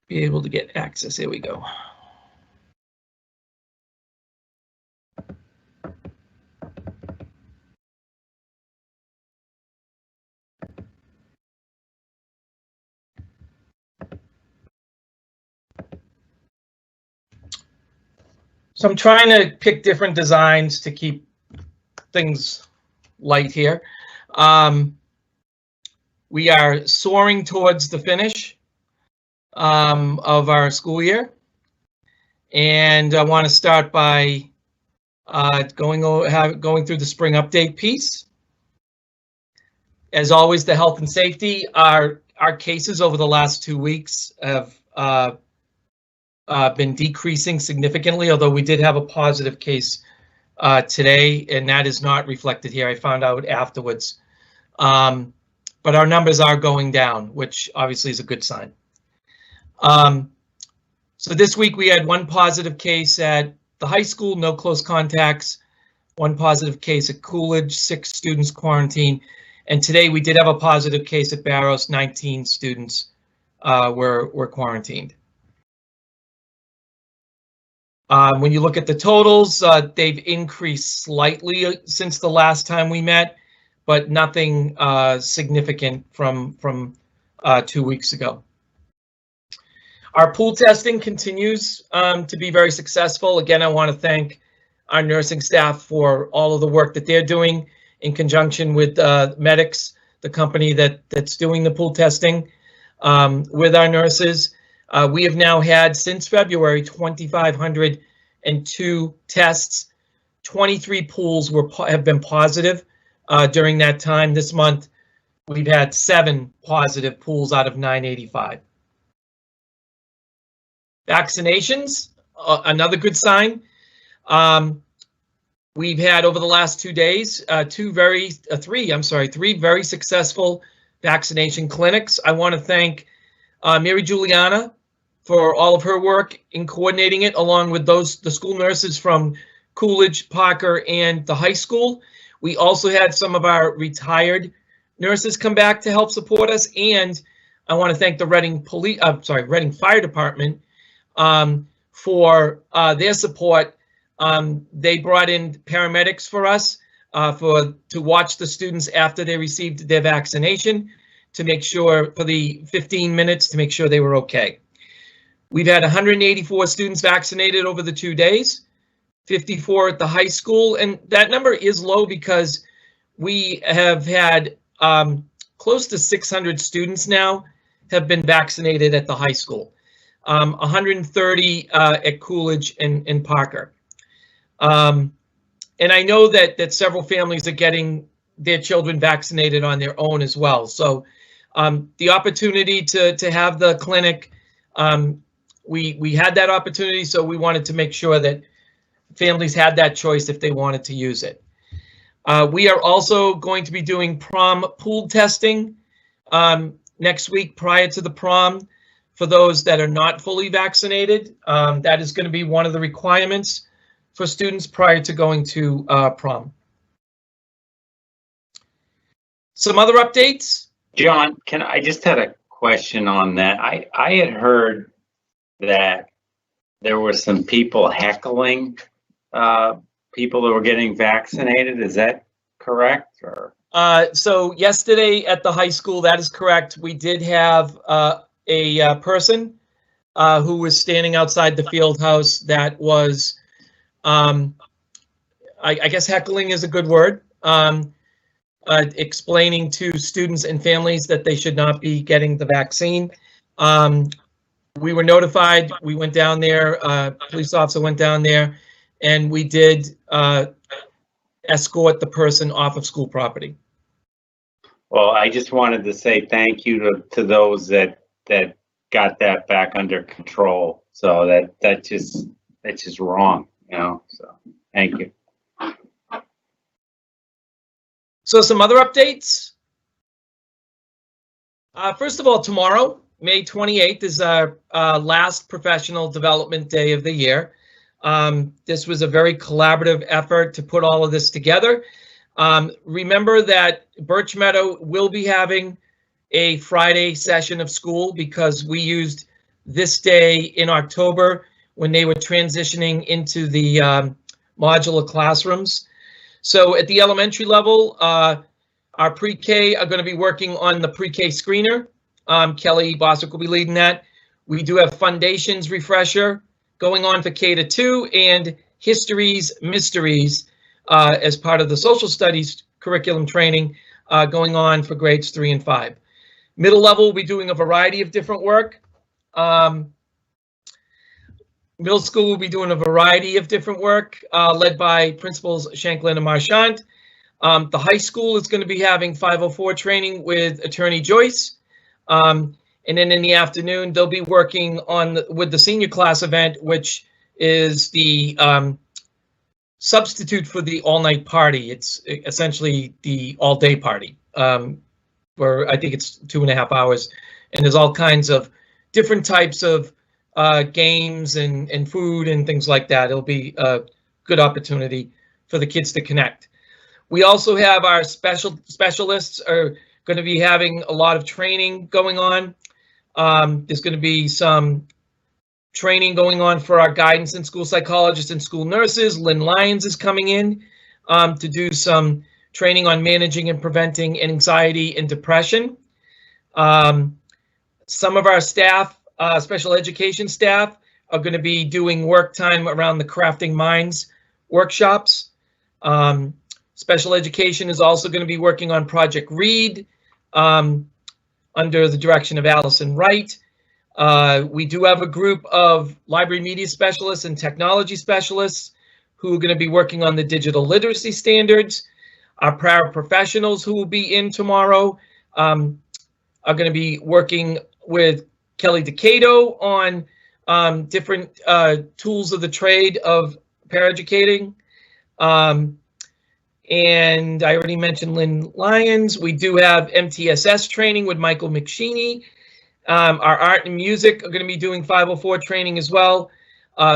be able to get access. Here we go. So I'm trying to pick different designs to keep things light here. We are soaring towards the finish of our school year. And I want to start by going through the spring update piece. As always, the health and safety, our cases over the last 2 weeks have been decreasing significantly, although we did have a positive case today, and that is not reflected here. I found out afterwards. But our numbers are going down, which obviously is a good sign. So this week we had 1 positive case at the high school, no close contacts, 1 positive case at Coolidge, 6 students quarantined. And today we did have a positive case at Barrows, 19 students were quarantined. When you look at the totals, they've increased slightly since the last time we met, but nothing significant from 2 weeks ago. Our pool testing continues to be very successful. Again, I want to thank our nursing staff for all of the work that they're doing in conjunction with Medics, the company that's doing the pool testing with our nurses. We have now had, since February, 2,502 tests. 23 pools have been positive during that time. This month, we've had 7 positive pools out of 985. Vaccinations, another good sign. We've had over the last 2 days, 3 very successful vaccination clinics. I want to thank Mary Juliana for all of her work in coordinating it, along with the school nurses from Coolidge, Parker, and the high school. We also had some of our retired nurses come back to help support us, and I want to thank the Reading Fire Department for their support. They brought in paramedics for us to watch the students after they received their vaccination, to make sure for the 15 minutes to make sure they were okay. We've had 184 students vaccinated over the 2 days, 54 at the high school, and that number is low because we have had close to 600 students now have been vaccinated at the high school, 130 at Coolidge and Parker. And I know that several families are getting their children vaccinated on their own as well. So the opportunity to have the clinic, we had that opportunity, so we wanted to make sure that families had that choice if they wanted to use it. We are also going to be doing prom pool testing next week prior to the prom for those that are not fully vaccinated. That is going to be one of the requirements for students prior to going to prom. Some other updates? John, I just had a question on that. I had heard that there were some people heckling people that were getting vaccinated. Is that correct? Or So yesterday at the high school, that is correct. We did have a person who was standing outside the field house that was, I guess heckling is a good word, explaining to students and families that they should not be getting the vaccine. We were notified, we went down there, police officer went down there, and we did escort the person off of school property. well, I just wanted to say thank you to those that got that back under control. So that's just wrong, you know. So thank you. So some other updates. First of all, tomorrow, May 28th, is our last professional development day of the year. This was a very collaborative effort to put all of this together. Remember that Birch Meadow will be having a Friday session of school because we used this day in October when they were transitioning into the modular classrooms. So at the elementary level, our pre-K are going to be working on the pre-K screener. Kelly Boswick will be leading that. We do have Foundations refresher going on for K-2 and Histories Mysteries as part of the social studies curriculum training going on for grades 3 and 5. Middle level will be doing a variety of different work. Middle school will be doing a variety of different work led by principals Shanklin and Marchant. The high school is going to be having 504 training with Attorney Joyce. And then in the afternoon, they'll be working on with the senior class event, which is the substitute for the all-night party. It's essentially the all-day party, where I think it's 2.5 hours, and there's all kinds of different types of games and food and things like that. It'll be a good opportunity for the kids to connect. We also have our specialists are going to be having a lot of training going on. There's going to be some training going on for our guidance and school psychologists and school nurses. Lynn Lyons is coming in to do some training on managing and preventing anxiety and depression. Some of our staff, special education staff, are going to be doing work time around the Crafting Minds workshops. Special education is also going to be working on Project Read under the direction of Allison Wright. We do have a group of library media specialists and technology specialists who are going to be working on the digital literacy standards. Our paraprofessionals who will be in tomorrow are going to be working with Kelly Decato on different tools of the trade of paraeducating. And I already mentioned Lynn Lyons. We do have MTSS training with Michael McSheeny. Our art and music are going to be doing 504 training as well.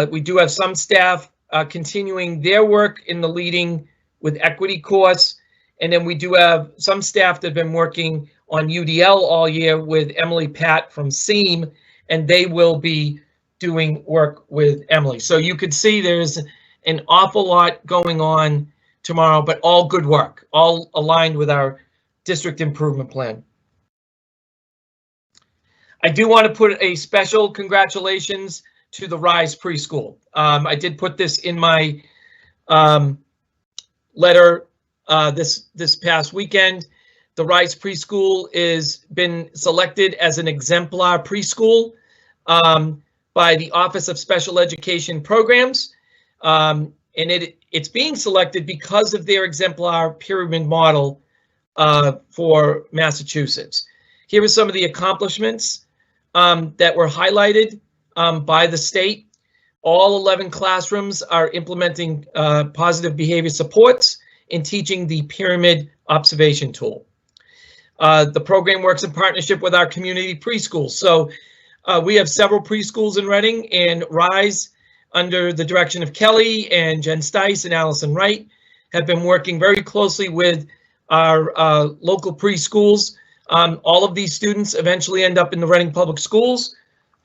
We do have some staff continuing their work in the Leading with Equity course. And then we do have some staff that have been working on UDL all year with Emily Pat from SEAM, and they will be doing work with Emily. So you could see there's an awful lot going on tomorrow, but all good work, all aligned with our district improvement plan. I do want to put a special congratulations to the Rise Preschool. I did put this in my letter this past weekend. The Rise Preschool is been selected as an exemplar preschool by the Office of Special Education Programs. And it's being selected because of their exemplar pyramid model for Massachusetts. Here are some of the accomplishments that were highlighted by the state. All 11 classrooms are implementing positive behavior supports and teaching the pyramid observation tool. The program works in partnership with our community preschools. So We have several preschools in Reading, and RISE, under the direction of Kelly and Jen Stice and Allison Wright, have been working very closely with our local preschools. All of these students eventually end up in the Reading Public Schools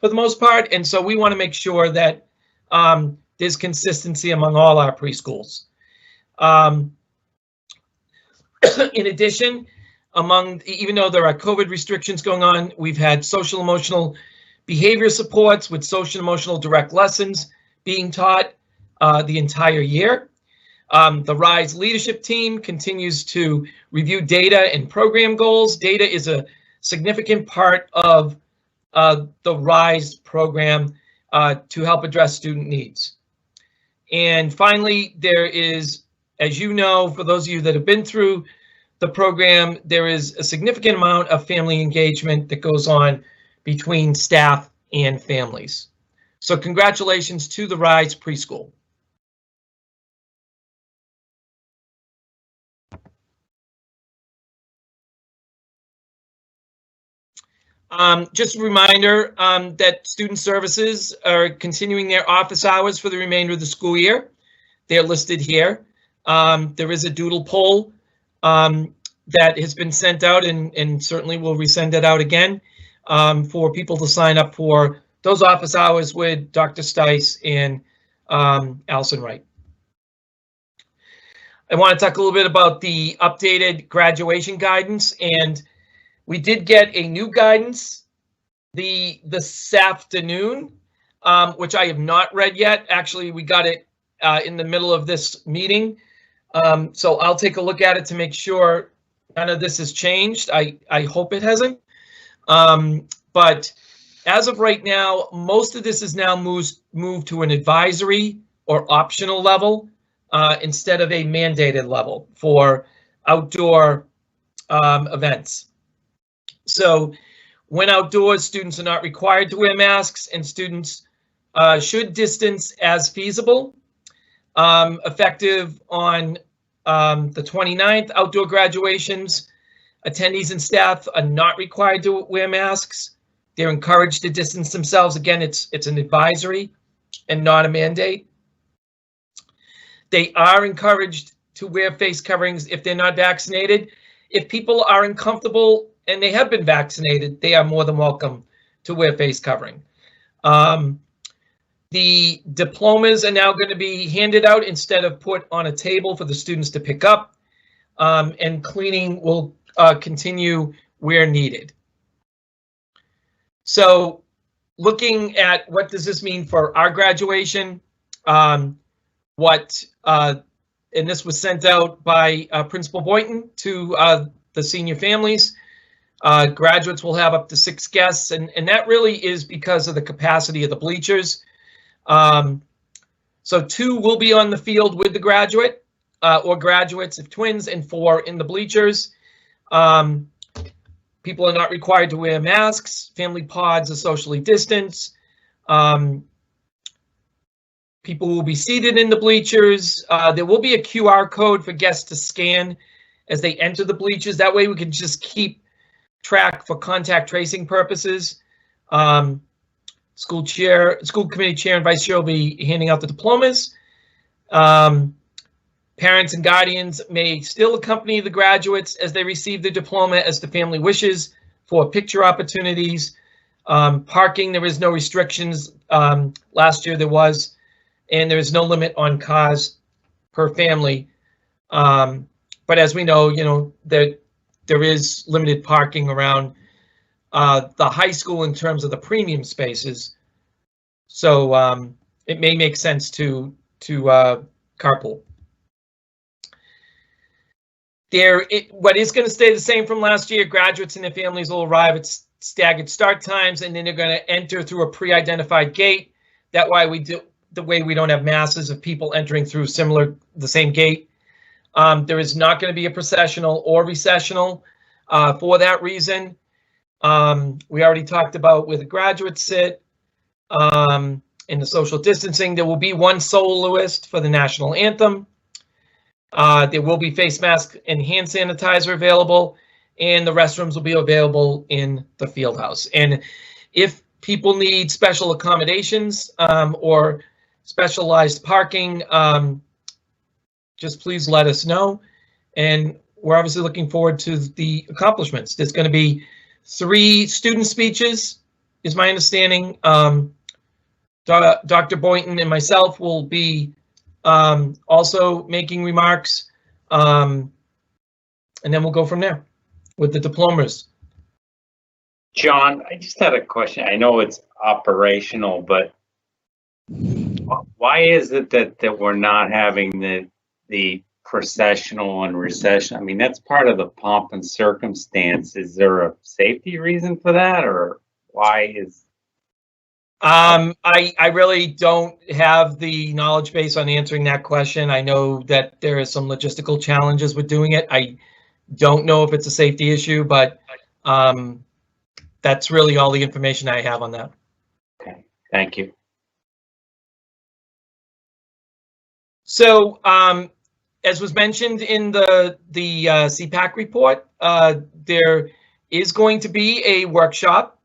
for the most part, and so we want to make sure that there's consistency among all our preschools. In addition, even though there are COVID restrictions going on, we've had social emotional behavior supports with social emotional direct lessons being taught the entire year. The RISE leadership team continues to review data and program goals. Data is a significant part of the RISE program to help address student needs. And finally, there is, as you know, for those of you that have been through the program, there is a significant amount of family engagement that goes on between staff and families. So congratulations to the RISE preschool. Just a reminder that student services are continuing their office hours for the remainder of the school year. They're listed here. There is a doodle poll that has been sent out, and certainly we'll resend it out again for people to sign up for those office hours with Dr. Stice and Allison Wright. I want to talk a little bit about the updated graduation guidance, and we did get a new guidance this afternoon, which I have not read yet. Actually, we got it in the middle of this meeting. So I'll take a look at it to make sure none of this has changed. I hope it hasn't. But as of right now, most of this is now moved to an advisory or optional level instead of a mandated level for outdoor events. So when outdoors, students are not required to wear masks, and students should distance as feasible. Effective on the 29th, outdoor graduations, attendees and staff are not required to wear masks. They're encouraged to distance themselves. Again, it's an advisory and not a mandate. They are encouraged to wear face coverings if they're not vaccinated. If people are uncomfortable and they have been vaccinated, they are more than welcome to wear face covering. The diplomas are now going to be handed out instead of put on a table for the students to pick up, and cleaning will continue where needed. So looking at what does this mean for our graduation, and this was sent out by Principal Boynton to the senior families. Graduates will have up to 6 guests, and that really is because of the capacity of the bleachers. So 2 will be on the field with the graduate or graduates if twins, and 4 in the bleachers. People are not required to wear masks. Family pods are socially distanced. People will be seated in the bleachers. There will be a QR code for guests to scan as they enter the bleachers. That way we can just keep track for contact tracing purposes. School committee chair and vice chair will be handing out the diplomas. Parents and guardians may still accompany the graduates as they receive the diploma as the family wishes for picture opportunities. Parking, there is no restrictions. Last year there was, and there is no limit on cars per family. But as we know, there is limited parking around the high school in terms of the premium spaces. So it may make sense to carpool. What is going to stay the same from last year, graduates and their families will arrive at staggered start times, and then they're going to enter through a pre-identified gate. That way we don't have masses of people entering through the same gate. There is not going to be a processional or recessional for that reason. We already talked about where the graduates sit in the social distancing. There will be one soloist for the national anthem. There will be face mask and hand sanitizer available, and the restrooms will be available in the field house. And if people need special accommodations or specialized parking, just please let us know. And we're obviously looking forward to the accomplishments. There's going to be 3 student speeches, is my understanding. Dr. Boynton and myself will be also making remarks, and then we'll go from there with the diplomas. John, I just had a question. I know it's operational, but why is it that we're not having the processional and recession? I mean, that's part of the pomp and circumstance. Is there a safety reason for that, or why is? I really don't have the knowledge base on answering that question. I know that there is some logistical challenges with doing it. I don't know if it's a safety issue, but that's really all the information I have on that. Okay, thank you. So, as was mentioned in the CPAC report, there is going to be a workshop.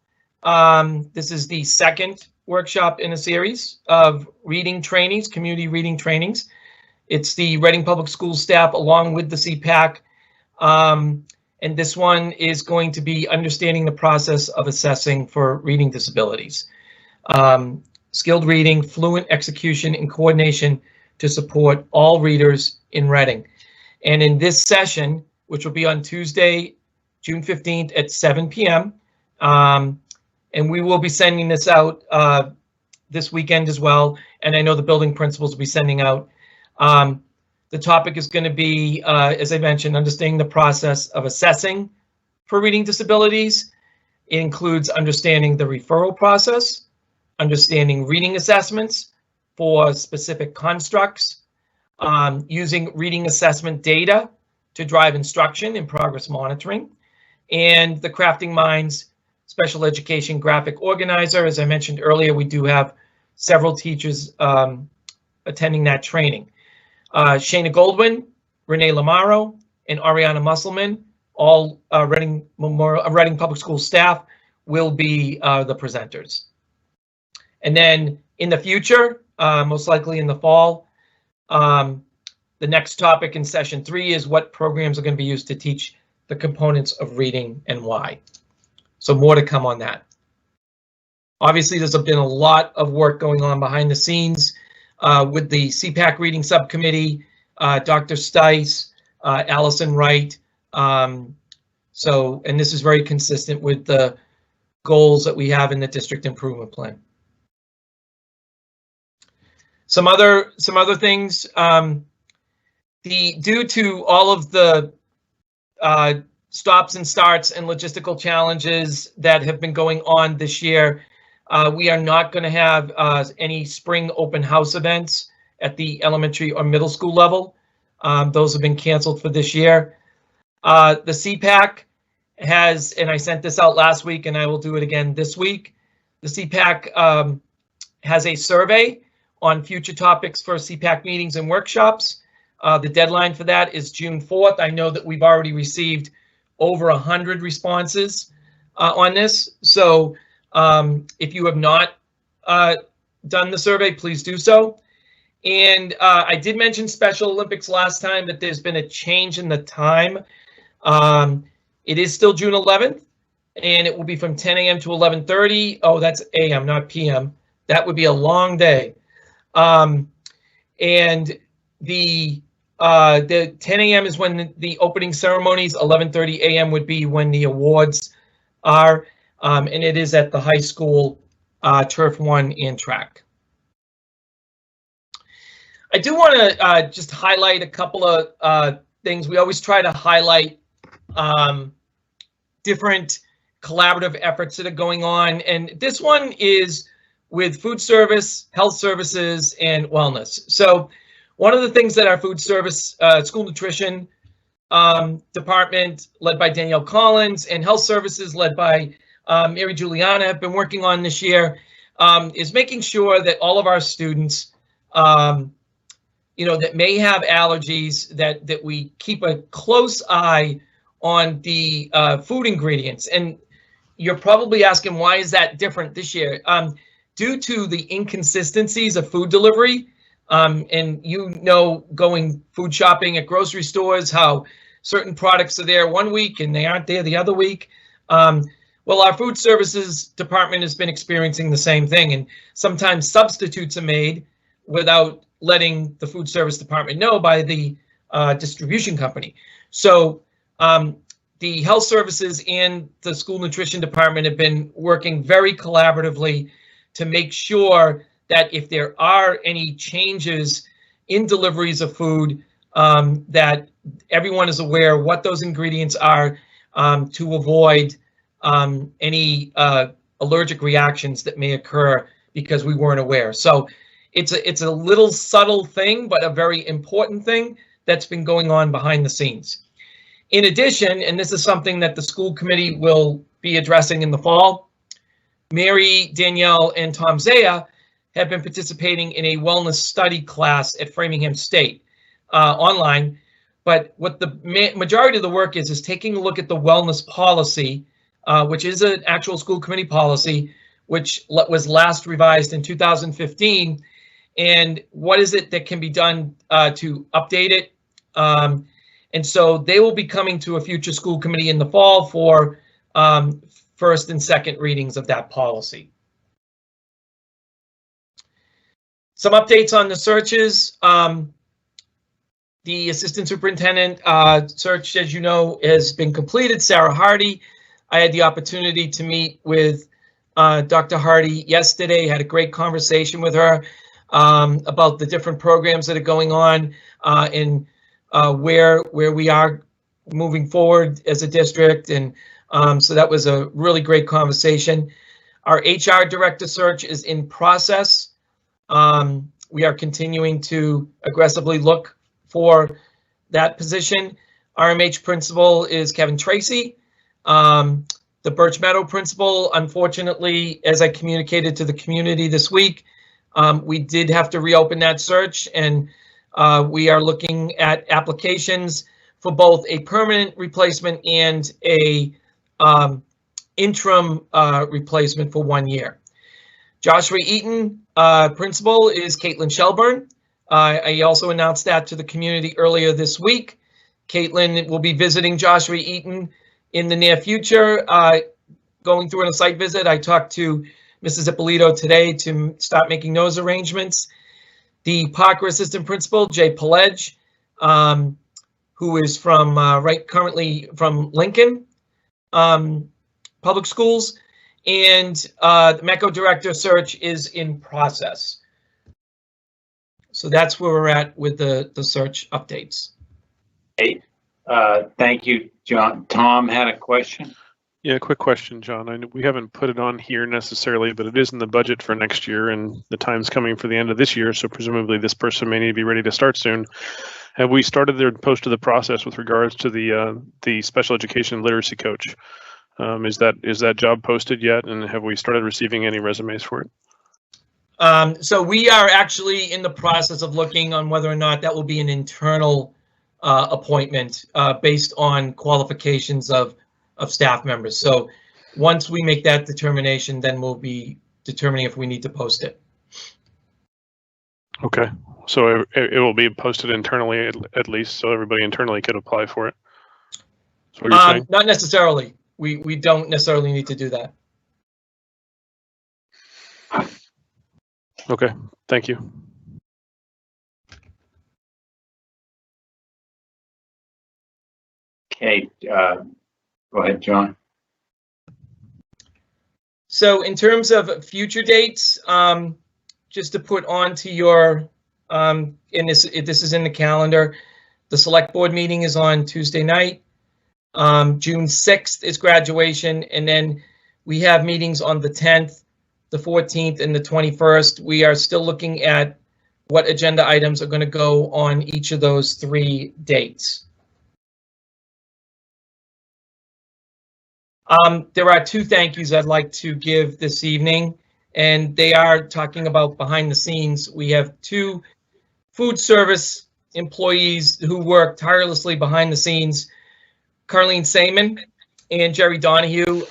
This is the second workshop in a series of reading trainings, community reading trainings. It's the Reading Public Schools staff along with the CPAC. And this one is going to be understanding the process of assessing for reading disabilities. Skilled reading, fluent execution, and coordination to support all readers in Reading. And in this session, which will be on Tuesday, June 15th at 7 p.m., and we will be sending this out this weekend as well. And I know the building principals will be sending out. The topic is going to be, as I mentioned, understanding the process of assessing for reading disabilities. It includes understanding the referral process, understanding reading assessments for specific constructs, using reading assessment data to drive instruction and progress monitoring, and the Crafting Minds Special Education Graphic Organizer. As I mentioned earlier, we do have several teachers attending that training. Shayna Goldwyn, Renee Lamaro, and Ariana Musselman, all Reading Public School staff, will be the presenters. And then in the future, most likely in the fall, the next topic in session 3 is what programs are going to be used to teach the components of reading and why. So more to come on that. Obviously, there's been a lot of work going on behind the scenes with the CPAC reading subcommittee, Dr. Stice, Allison Wright. And this is very consistent with the goals that we have in the district improvement plan. Some other things, due to all of the stops and starts and logistical challenges that have been going on this year, we are not going to have any spring open house events at the elementary or middle school level. Those have been canceled for this year. The CPAC has, and I sent this out last week and I will do it again this week, the CPAC has a survey on future topics for CPAC meetings and workshops. The deadline for that is June 4th. I know that we've already received over 100 responses on this. So if you have not done the survey, please do so. And I did mention Special Olympics last time, but there's been a change in the time. It is still June 11th, and it will be from 10 a.m. to 11:30. Oh, that's a.m., not p.m. That would be a long day. And the 10 a.m. is when the opening ceremonies. 11:30 a.m. would be when the awards are, and it is at the high school Turf 1 and track. I do want to just highlight a couple of things. We always try to highlight different collaborative efforts that are going on, and this one is with food service, health services, and wellness. So one of the things that our food service, school nutrition department led by Danielle Collins and health services led by Mary Juliana have been working on this year is making sure that all of our students, that may have allergies, that we keep a close eye on the food ingredients. And, you're probably asking, why is that different this year? Due to the inconsistencies of food delivery, and going food shopping at grocery stores, how certain products are there one week and they aren't there the other week. Well, our food services department has been experiencing the same thing, and sometimes substitutes are made without letting the food service department know by the distribution company. So the health services and the school nutrition department have been working very collaboratively to make sure that if there are any changes in deliveries of food, that everyone is aware what those ingredients are, to avoid any allergic reactions that may occur because we weren't aware. So it's a little subtle thing, but a very important thing that's been going on behind the scenes. In addition, and this is something that the school committee will be addressing in the fall, Mary, Danielle, and Tom Zaya have been participating in a wellness study class at Framingham State online. But what the majority of the work is taking a look at the wellness policy, which is an actual school committee policy, which was last revised in 2015. And what is it that can be done to update it? And so they will be coming to a future school committee in the fall for first and second readings of that policy. Some updates on the searches. The assistant superintendent search, as you know, has been completed. Sarah Hardy. I had the opportunity to meet with Dr. Hardy yesterday, had a great conversation with her about the different programs that are going on and where we are moving forward as a district. And so that was a really great conversation. Our HR director search is in process. We are continuing to aggressively look for that position. RMH principal is Kevin Tracy. The Birch Meadow principal, unfortunately, as I communicated to the community this week, we did have to reopen that search, and we are looking at applications for both a permanent replacement and a interim replacement for 1 year. Joshua Eaton, principal, is Caitlin Shelburne. I also announced that to the community earlier this week. Caitlin will be visiting Joshua Eaton in the near future, going through on a site visit. I talked to Mrs. Ippolito today to start making those arrangements. The Parker assistant principal, Jay Pelledge, who is from currently from Lincoln Public Schools, and the MECO director search is in process. So that's where we're at with the search updates. Hey, thank you, John. Tom had a question. Yeah, quick question, John. I know we haven't put it on here necessarily, but it is in the budget for next year, and the time's coming for the end of this year, so presumably this person may need to be ready to start soon. Have we started their posted the process with regards to the special education literacy coach? Is that job posted yet, and have we started receiving any resumes for it? So we are actually in the process of looking on whether or not that will be an internal appointment based on qualifications of staff members. So once we make that determination, then we'll be determining if we need to post it. Okay, so it will be posted internally at least, so everybody internally could apply for it. That's what you're saying? Not necessarily. We don't necessarily need to do that. Okay, thank you. Okay, go ahead, John. So in terms of future dates, just to put onto your, and this is in the calendar, the select board meeting is on Tuesday night. June 6th is graduation, and then we have meetings on the 10th, the 14th, and the 21st. We are still looking at what agenda items are going to go on each of those 3 dates. There are 2 thank yous I'd like to give this evening, and they are talking about behind the scenes. We have 2 food service employees who work tirelessly behind the scenes, Carlene Seaman and Jerry Donahue.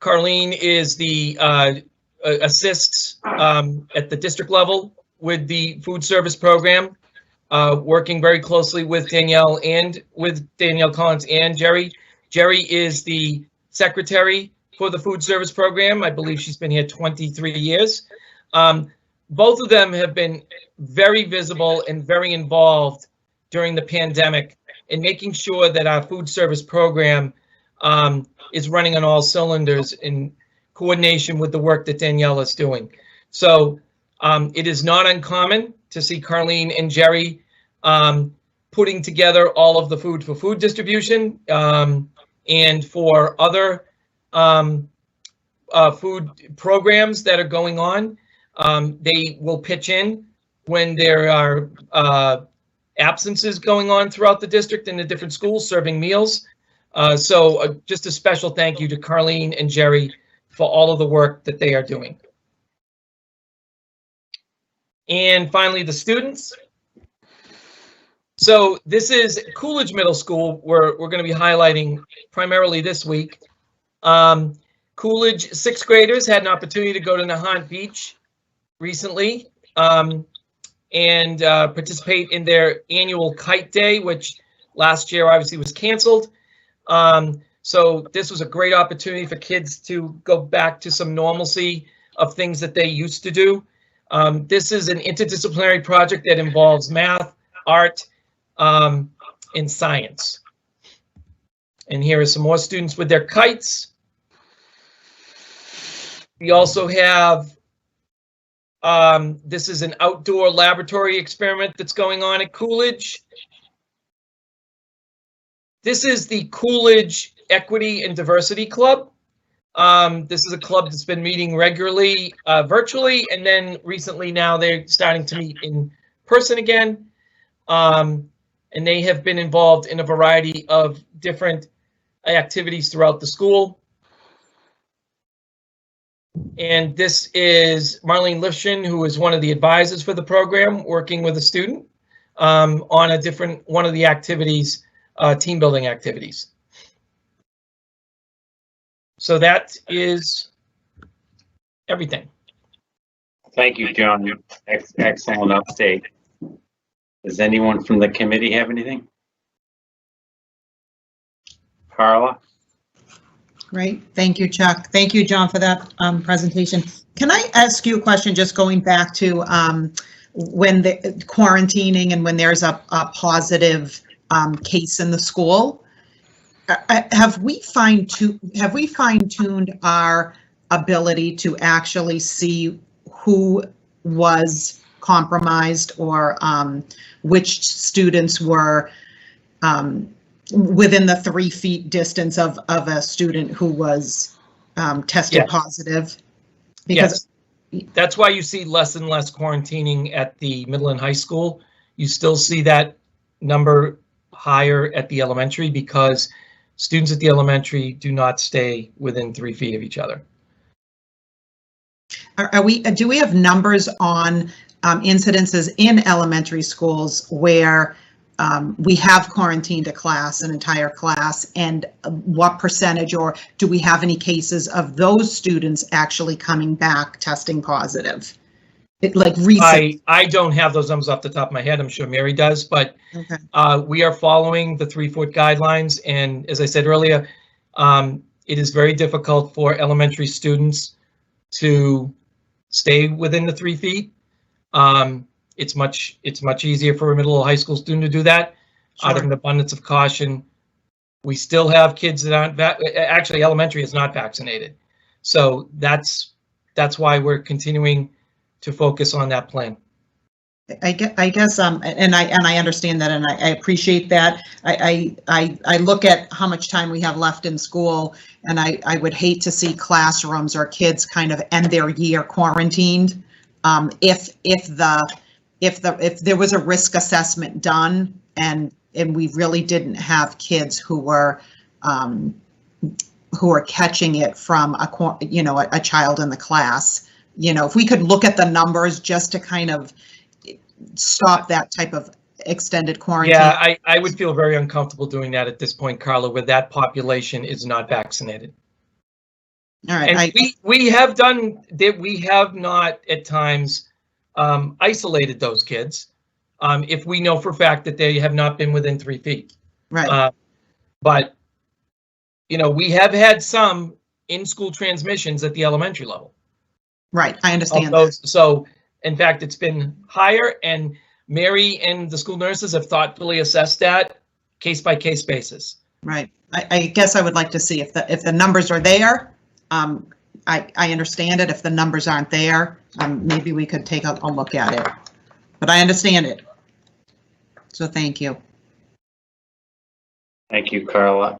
Carlene is the assists at the district level with the food service program, working very closely with Danielle Collins and Jerry. Jerry is the secretary for the food service program. I believe she's been here 23 years. Both of them have been very visible and very involved during the pandemic in making sure that our food service program is running on all cylinders in coordination with the work that Danielle is doing. So it is not uncommon to see Carlene and Jerry putting together all of the food for food distribution and for other food programs that are going on. They will pitch in when there are absences going on throughout the district in the different schools serving meals. So just a special thank you to Carlene and Jerry for all of the work that they are doing. And finally, the students. So this is Coolidge Middle School. We're going to be highlighting primarily this week. Coolidge sixth graders had an opportunity to go to Nahant Beach recently and participate in their annual kite day, which last year obviously was canceled. So this was a great opportunity for kids to go back to some normalcy of things that they used to do. This is an interdisciplinary project that involves math, art, and science. And here are some more students with their kites. We also have, this is an outdoor laboratory experiment that's going on at Coolidge. This is the Coolidge Equity and Diversity Club. This is a club that's been meeting regularly virtually, and then recently now they're starting to meet in person again. And they have been involved in a variety of different activities throughout the school. And this is Marlene Lifshin, who is one of the advisors for the program, working with a student on one of the activities, team building activities. So that is everything. Thank you, John. Excellent update. Does anyone from the committee have anything? Carla? Great. Thank you, Chuck. Thank you, John, for that presentation. Can I ask you a question, just going back to when the quarantining and when there's a positive case in the school? Have we fine-tuned our ability to actually see who was compromised or which students were within the 3 feet distance of a student who was tested positive? Because that's why you see less and less quarantining at the middle and high school. You still see that number higher at the elementary because students at the elementary do not stay within 3 feet of each other. Do we have numbers on incidences in elementary schools where we have quarantined an entire class, and what percentage, or do we have any cases of those students actually coming back testing positive? Like recent. I don't have those numbers off the top of my head. I'm sure Mary does, but okay. We are following the 3-foot guidelines. And as I said earlier, it is very difficult for elementary students to stay within the 3 feet. It's much easier for a middle or high school student to do that. Sure. Out of an abundance of caution, we still have kids that aren't actually elementary is not vaccinated. So that's why we're continuing to focus on that plan. I guess and I understand that, and I appreciate that. I look at how much time we have left in school, and I would hate to see classrooms or kids kind of end their year quarantined. If there was a risk assessment done and we really didn't have kids who were catching it from a child in the class. If we could look at the numbers just to kind of stop that type of extended quarantine. Yeah, I would feel very uncomfortable doing that at this point, Carla, where that population is not vaccinated. All right. And we have done that. We have not at times isolated those kids if we know for a fact that they have not been within 3 feet. Right. But, you know, we have had some in-school transmissions at the elementary level. Right. I Of understand. those. So, in fact, it's been higher, and Mary and the school nurses have thoughtfully assessed that case-by-case basis. Right. I guess I would like to see if the numbers are there. I understand it. If the numbers aren't there, maybe we could take a look at it. But I understand it. So thank you. Thank you, Carla.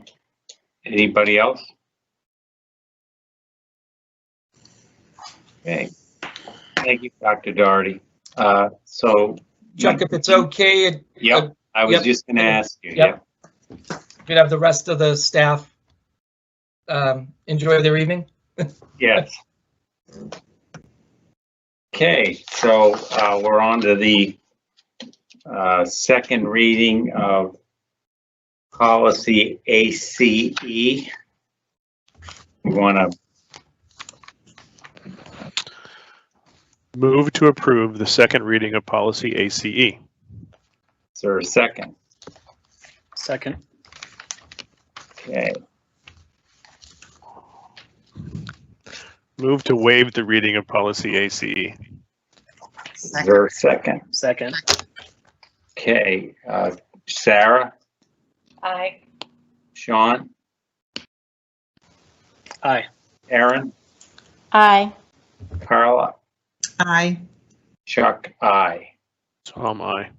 Anybody else? Okay. Thank you, Dr. Doherty. So. Chuck, if it's okay. Yep, I was Yep. just gonna ask you. Yep. Could have the rest of the staff enjoy their evening. Yes. Okay, so we're on to the second reading of policy ACE. We want to Move to approve the second reading of policy ACE. Is there a second? Second. Okay, Move to waive the reading of policy ACE. is there a second? Second. Okay, Sarah, Aye. Sean, Aye. Aaron, Aye. Carla, Aye. Chuck, I. Tom, aye.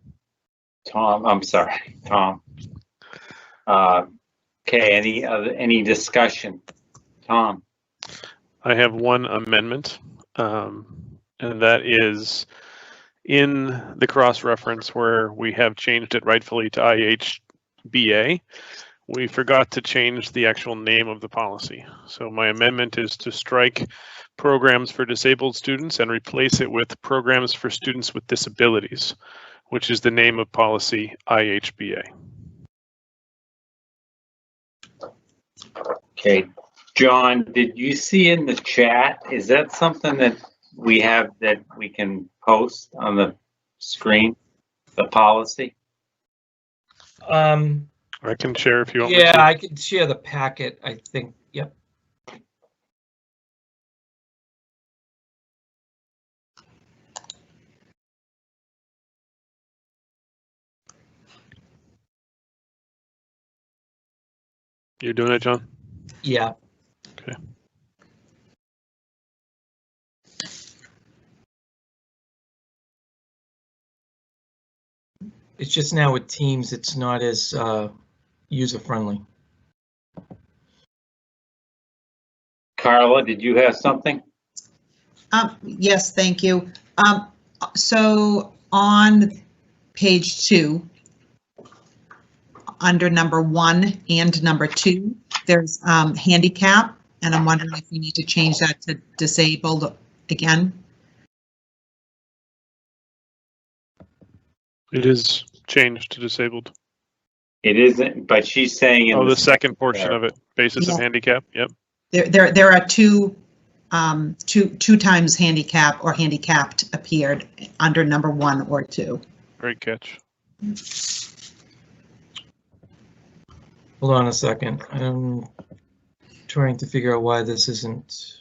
Tom, I'm sorry, Tom. Okay, any discussion? Tom, I have one amendment, and that is in the cross-reference where we have changed it rightfully to IHBA. We forgot to change the actual name of the policy. So my amendment is to strike programs for disabled students and replace it with programs for students with disabilities, which is the name of policy IHBA. okay. John, did you see in the chat, is that something that we have that we can post on the screen, the policy? I can share if you want me Yeah, to. I could share the packet, I think. Yep. You're doing it, John? Yeah. Okay. It's just now with Teams, it's not as user-friendly. Carla, did you have something? Yes, thank you. So on page 2, under number 1 and number 2, there's handicap, and I'm wondering if we need to change that to disabled again. It is changed to disabled. It isn't, but she's saying. Oh, the second portion of it, basis of Yeah. handicap. Yep. There are two times handicap or handicapped appeared under number 1 or 2. Great catch. Hold on a second. I'm trying to figure out why this isn't.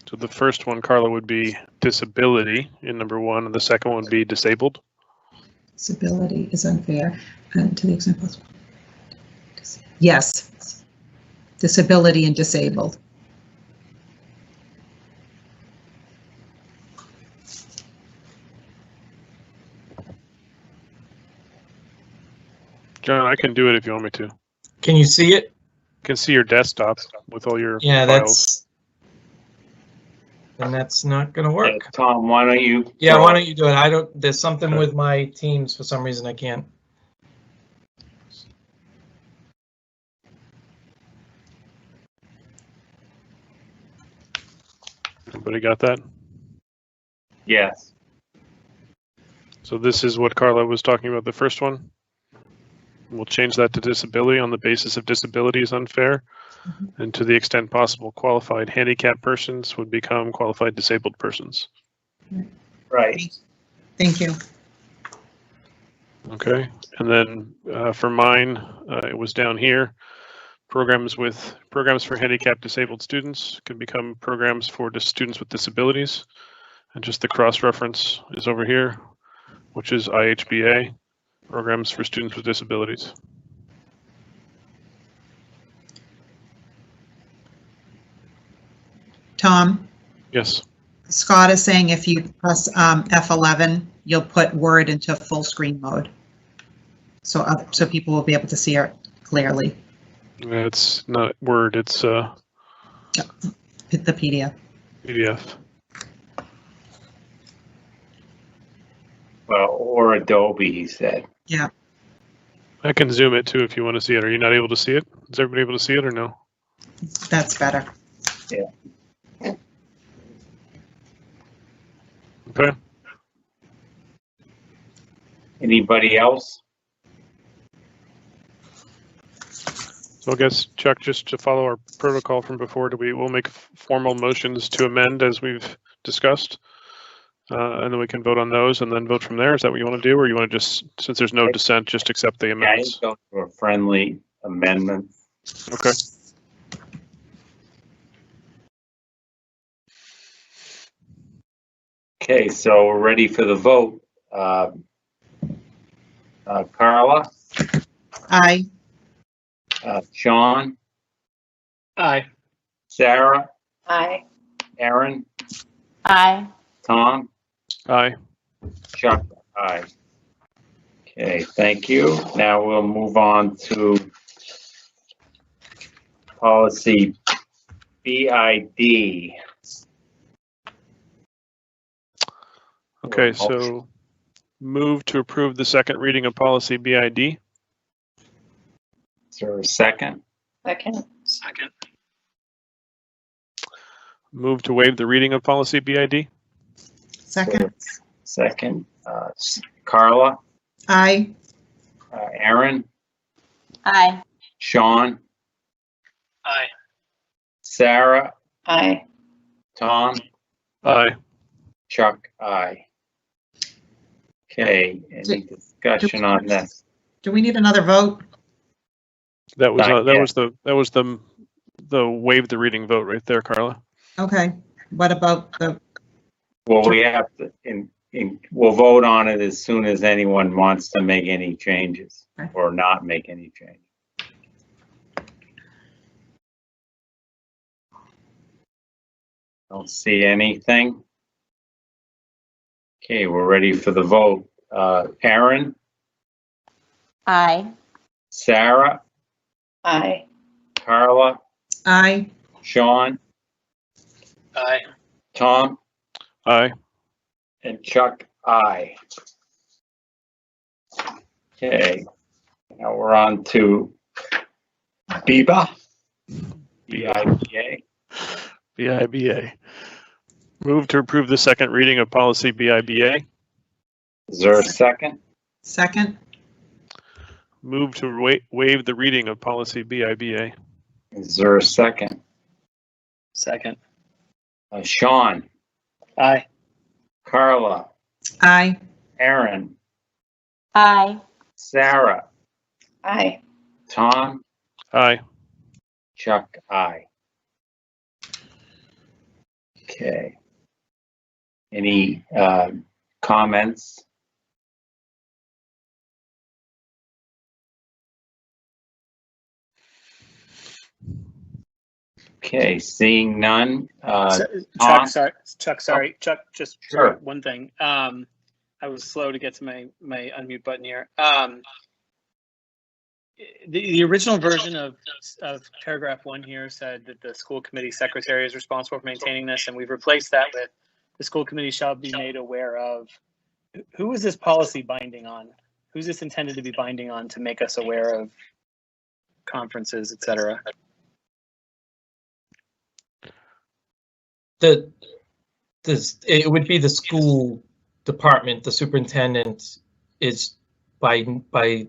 So the first one, Carla, would be disability in number 1, and the second one would be disabled. Disability is unfair to the extent possible. Yes. Disability and disabled. John, I can do it if you want me to. Can you see it? I can see your desktop with all your Yeah, files. that's not gonna work. Tom, why don't you? Yeah, why don't you do it? There's something with my Teams for some reason I can't. Everybody got that? Yes. So this is what Carla was talking about, the first one. We'll change that to disability on the basis of disability is unfair. And to the extent possible, qualified handicapped persons would become qualified disabled persons. Right. Thank you. Okay, and then for mine, it was down here. Programs for handicapped disabled students can become programs for students with disabilities. And just the cross-reference is over here, which is IHBA, programs for students with disabilities. Tom, Yes. Scott is saying if you press F11, you'll put Word into full screen mode. So people will be able to see it clearly. It's not Word, it's The PDF. PDF. Well, or Adobe, he said. Yeah. I can zoom it too if you want to see it. Are you not able to see it? Is everybody able to see it or no? That's better. Yeah. Okay. Anybody else? So I guess, Chuck, just to follow our protocol from before, we'll make formal motions to amend as we've discussed. And then we can vote on those and then vote from there. Is that what you want to do? Or you want to just, since there's no dissent, just accept the Yeah, amendments? go to a friendly amendment. Okay. Okay, so we're ready for the vote. Carla, Aye. Sean, Aye. Sarah, Aye. Aaron, Aye. Tom, Aye. Chuck, aye. Okay, thank you. Now we'll move on to policy BID. Okay, so move to approve the second reading of policy BID. Is there a second? Second. Second. Move to waive the reading of policy BID. Second. Second. Carla, Aye. Aaron, Aye. Sean, Aye. Sarah, Aye. Tom, Aye. Chuck, aye. Okay, any discussion on this? Do we need another vote? That was Not that yet. was the waive the reading vote right there, Carla. Okay. What about the, Well, we have to, we'll vote on it as soon as anyone wants to make any changes Okay. or not make any change. Don't see anything. Okay, we're ready for the vote. Aaron, Aye. Sarah, Aye. Carla, aye? Sean, Aye. Tom, Aye. and Chuck, aye. Okay, now we're on to BIBA. BIBA. BIBA. Move to approve the second reading of policy BIBA. Is there a second? Second. Move to waive the reading of policy BIBA. Is there a second? Second. Sean, Aye. Carla, Aye. Aaron, Aye. Sarah, Aye. Tom, Aye. Chuck, aye. Okay. Any comments? Okay, seeing none. Tom? Chuck, just Sure. one thing. I was slow to get to my unmute button here. The original version of paragraph 1 here said that the school committee secretary is responsible for maintaining this, and we've replaced that with the school committee shall be made aware of. Who is this policy binding on? Who's this intended to be binding on to make us aware of conferences, et cetera? it would be the school department. The superintendent is by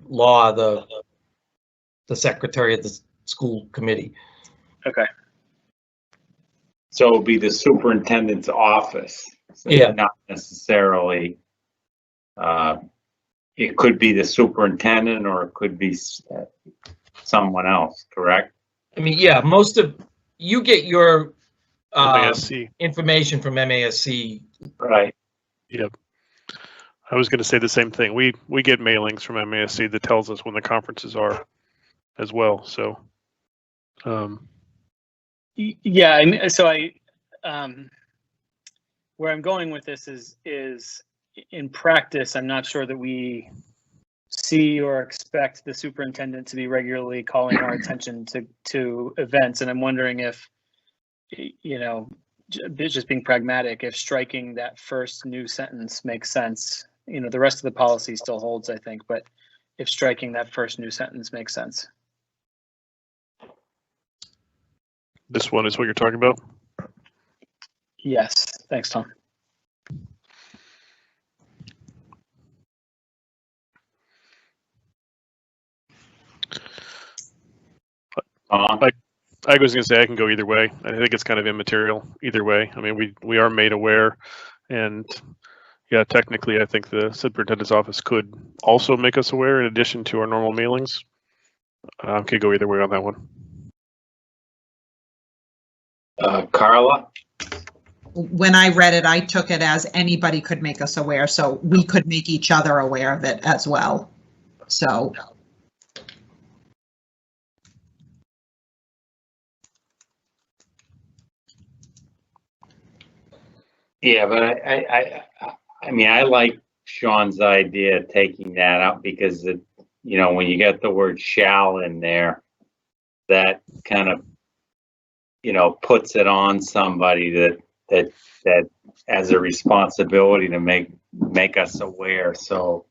law the secretary of the school committee. Okay. So it'll be the superintendent's office. So Yeah. not necessarily, it could be the superintendent or it could be someone else, correct? I mean, yeah, most of you get your MASC. information from MASC. Right. Yep. I was going to say the same thing. We get mailings from MASC that tells us when the conferences are as well. So, Yeah, and so where I'm going with this is in practice, I'm not sure that we see or expect the superintendent to be regularly calling our attention to events. And I'm wondering if, you know, just being pragmatic, if striking that first new sentence makes sense. You know, the rest of the policy still holds, I think, but if striking that first new sentence makes sense. this one is what you're talking about? Yes, thanks, Tom. I was going to say I can go either way. I think it's kind of immaterial either way. I mean, we are made aware, and yeah, technically, I think the superintendent's office could also make us aware in addition to our normal mailings. Could go either way on that one. Carla? When I read it, I took it as anybody could make us aware, so we could make each other aware of it as well. So. Yeah, but I mean, I like Sean's idea of taking that out because it, you know, when you get the word shall in there, that kind of, you know, puts it on somebody that has a responsibility to make us aware. So,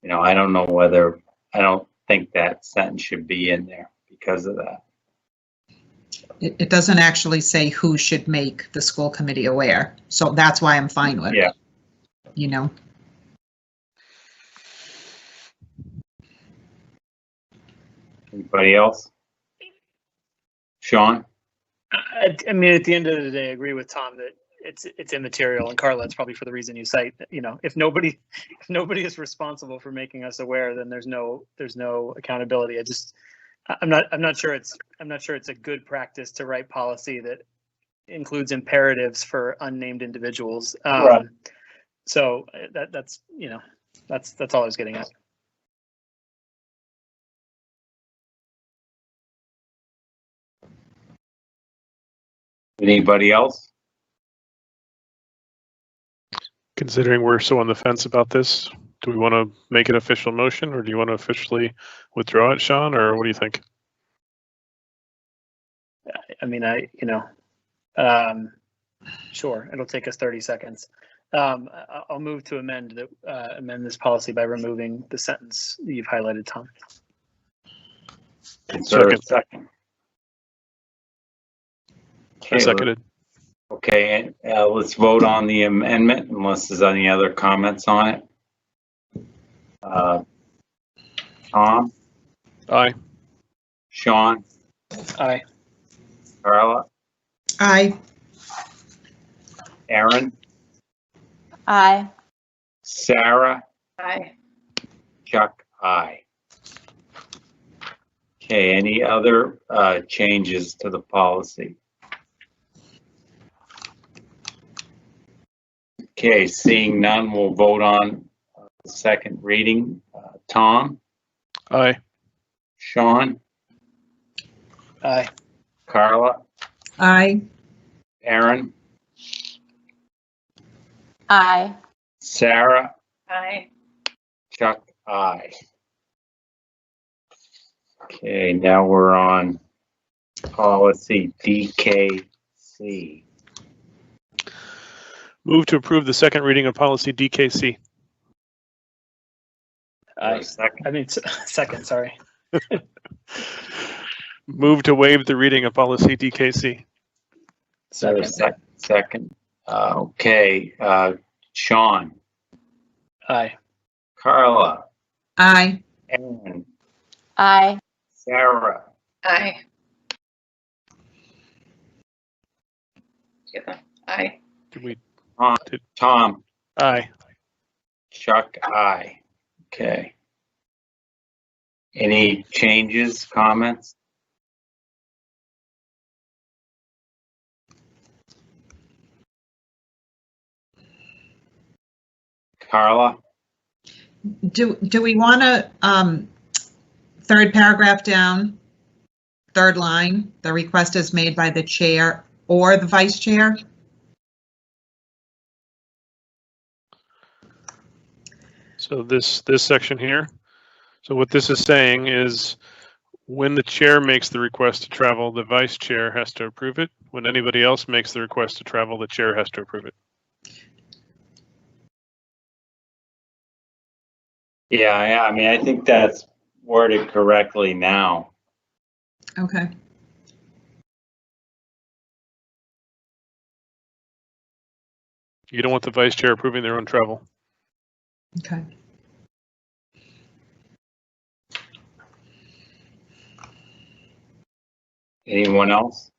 you know, I don't think that sentence should be in there because of that. It doesn't actually say who should make the school committee aware, so that's why I'm fine with it. Yeah. You know. Anybody else? Sean? I mean, at the end of the day, I agree with Tom that it's immaterial, and Carla, it's probably for the reason you cite. You know, if nobody is responsible for making us aware, then there's no accountability. I'm not sure it's a good practice to write policy that includes imperatives for unnamed individuals. Right. So that's all I was getting at. Anybody else? Considering we're so on the fence about this, do we want to make an official motion, or do you want to officially withdraw it, Sean, or what do you think? I mean, sure, it'll take us 30 seconds. I'll move to amend this policy by removing the sentence that you've highlighted, Tom. Second. I seconded. Okay, let's vote on the amendment unless there's any other comments on it. Tom? Aye. Sean? Aye. Carla? Aye. Aaron? Aye. Sarah? Aye. Chuck? Aye. Okay, any other changes to the policy? Okay, seeing none, we'll vote on the second reading. Tom? Aye. Sean? Aye. Carla? Aye. Aaron? Aye. Sarah? Aye. Chuck? Aye. Okay, now we're on policy DKC. Move to approve the second reading of policy DKC. Aye. Second. I mean, second, sorry. Move to waive the reading of policy DKC. Second. Second. Okay, Sean, Aye. Carla, Aye. Aaron, Aye. Sarah, Aye. Together. Aye. Did we? Tom, Aye. Chuck, aye. Okay. Any changes, comments? Carla? Do we want to, third paragraph down, third line, the request is made by the chair or the vice chair? So this section here. So what this is saying is when the chair makes the request to travel, the vice chair has to approve it. When anybody else makes the request to travel, the chair has to approve it. Yeah, I mean, I think that's worded correctly now. Okay. You don't want the vice chair approving their own travel. Okay. Anyone else?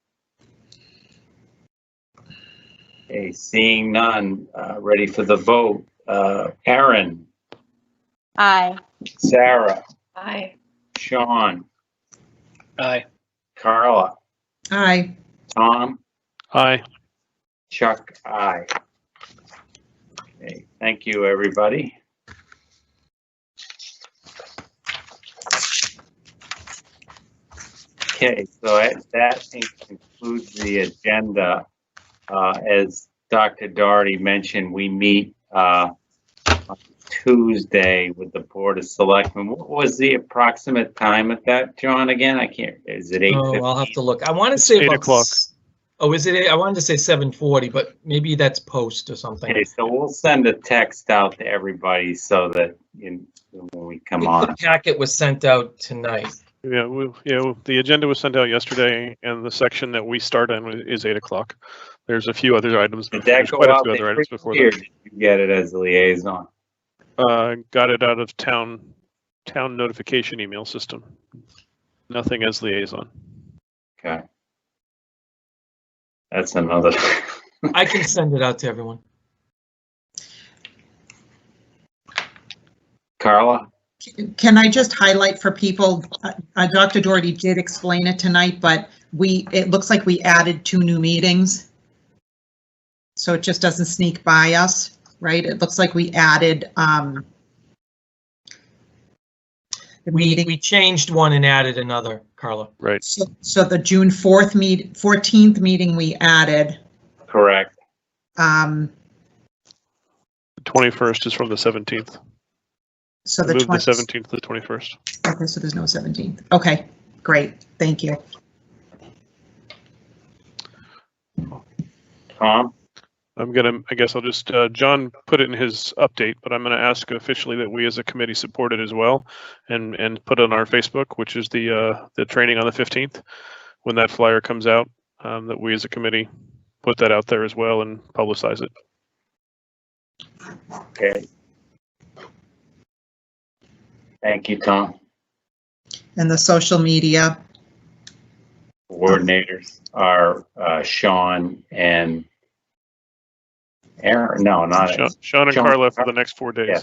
Okay, seeing none, ready for the vote. Aaron, Aye. Sarah, Aye. Sean, Aye. Carla, Aye. Tom, Aye. Chuck, aye. Okay, thank you, everybody. Okay, so that concludes the agenda. As Dr. Doherty mentioned, we meet on Tuesday with the Board of Selectmen. What was the approximate time of that, John, again? I can't, is it 8:15? Oh, I'll have to look. I want to It's say 8 about o'clock. Oh, is it? I wanted to say 7:40, but maybe that's post or something. Okay, so we'll send a text out to everybody so that when we come The on. packet was sent out tonight. Yeah, the agenda was sent out yesterday, and the section that we start on is 8 o'clock. There's a few other items. Did that There's go quite a out few other items before here? that. Did you get it as liaison? Got it out of town notification email system. Nothing as liaison. Okay. That's another. I can send it out to everyone. Carla? Can I just highlight for people, Dr. Doherty did explain it tonight, but it looks like we added 2 new meetings. So it just doesn't sneak by us, right? It looks like we added the meeting. We changed one and added another, Carla. Right. So the June 14th meeting we added. Correct. The 21st is from the 17th. So We the moved the 17th to the 21st. Okay, so there's no 17th. Okay, great. Thank you. Tom? I guess I'll just, John put it in his update, but I'm gonna ask officially that we as a committee support it as well and put it on our Facebook, which is the training on the 15th. When that flyer comes out, that we as a committee put that out there as well and publicize it. Okay. Thank you, Tom. And the social media. Coordinators are Sean and Aaron. No, not Sean and Sean. Carla for the next 4 days. Yeah.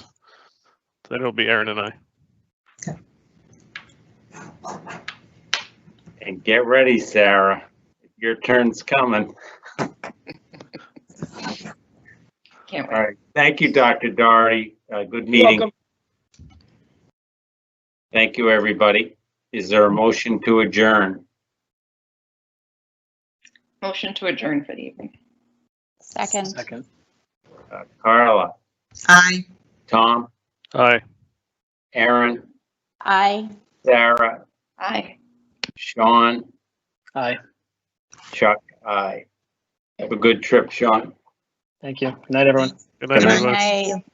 Then it'll be Aaron and I. Okay. And get ready, Sarah. Your turn's coming. Can't All wait. right. Thank you, Dr. Doherty. Good You're meeting. welcome. Thank you, everybody. Is there a motion to adjourn? Motion to adjourn for the evening. Second. Carla, Aye. Tom, Aye. Aaron, Aye. Sarah, Aye. Sean, Aye. Chuck, aye. Have a good trip, Sean. Thank you. Good night, everyone. Good night, Good night. everybody. Aye.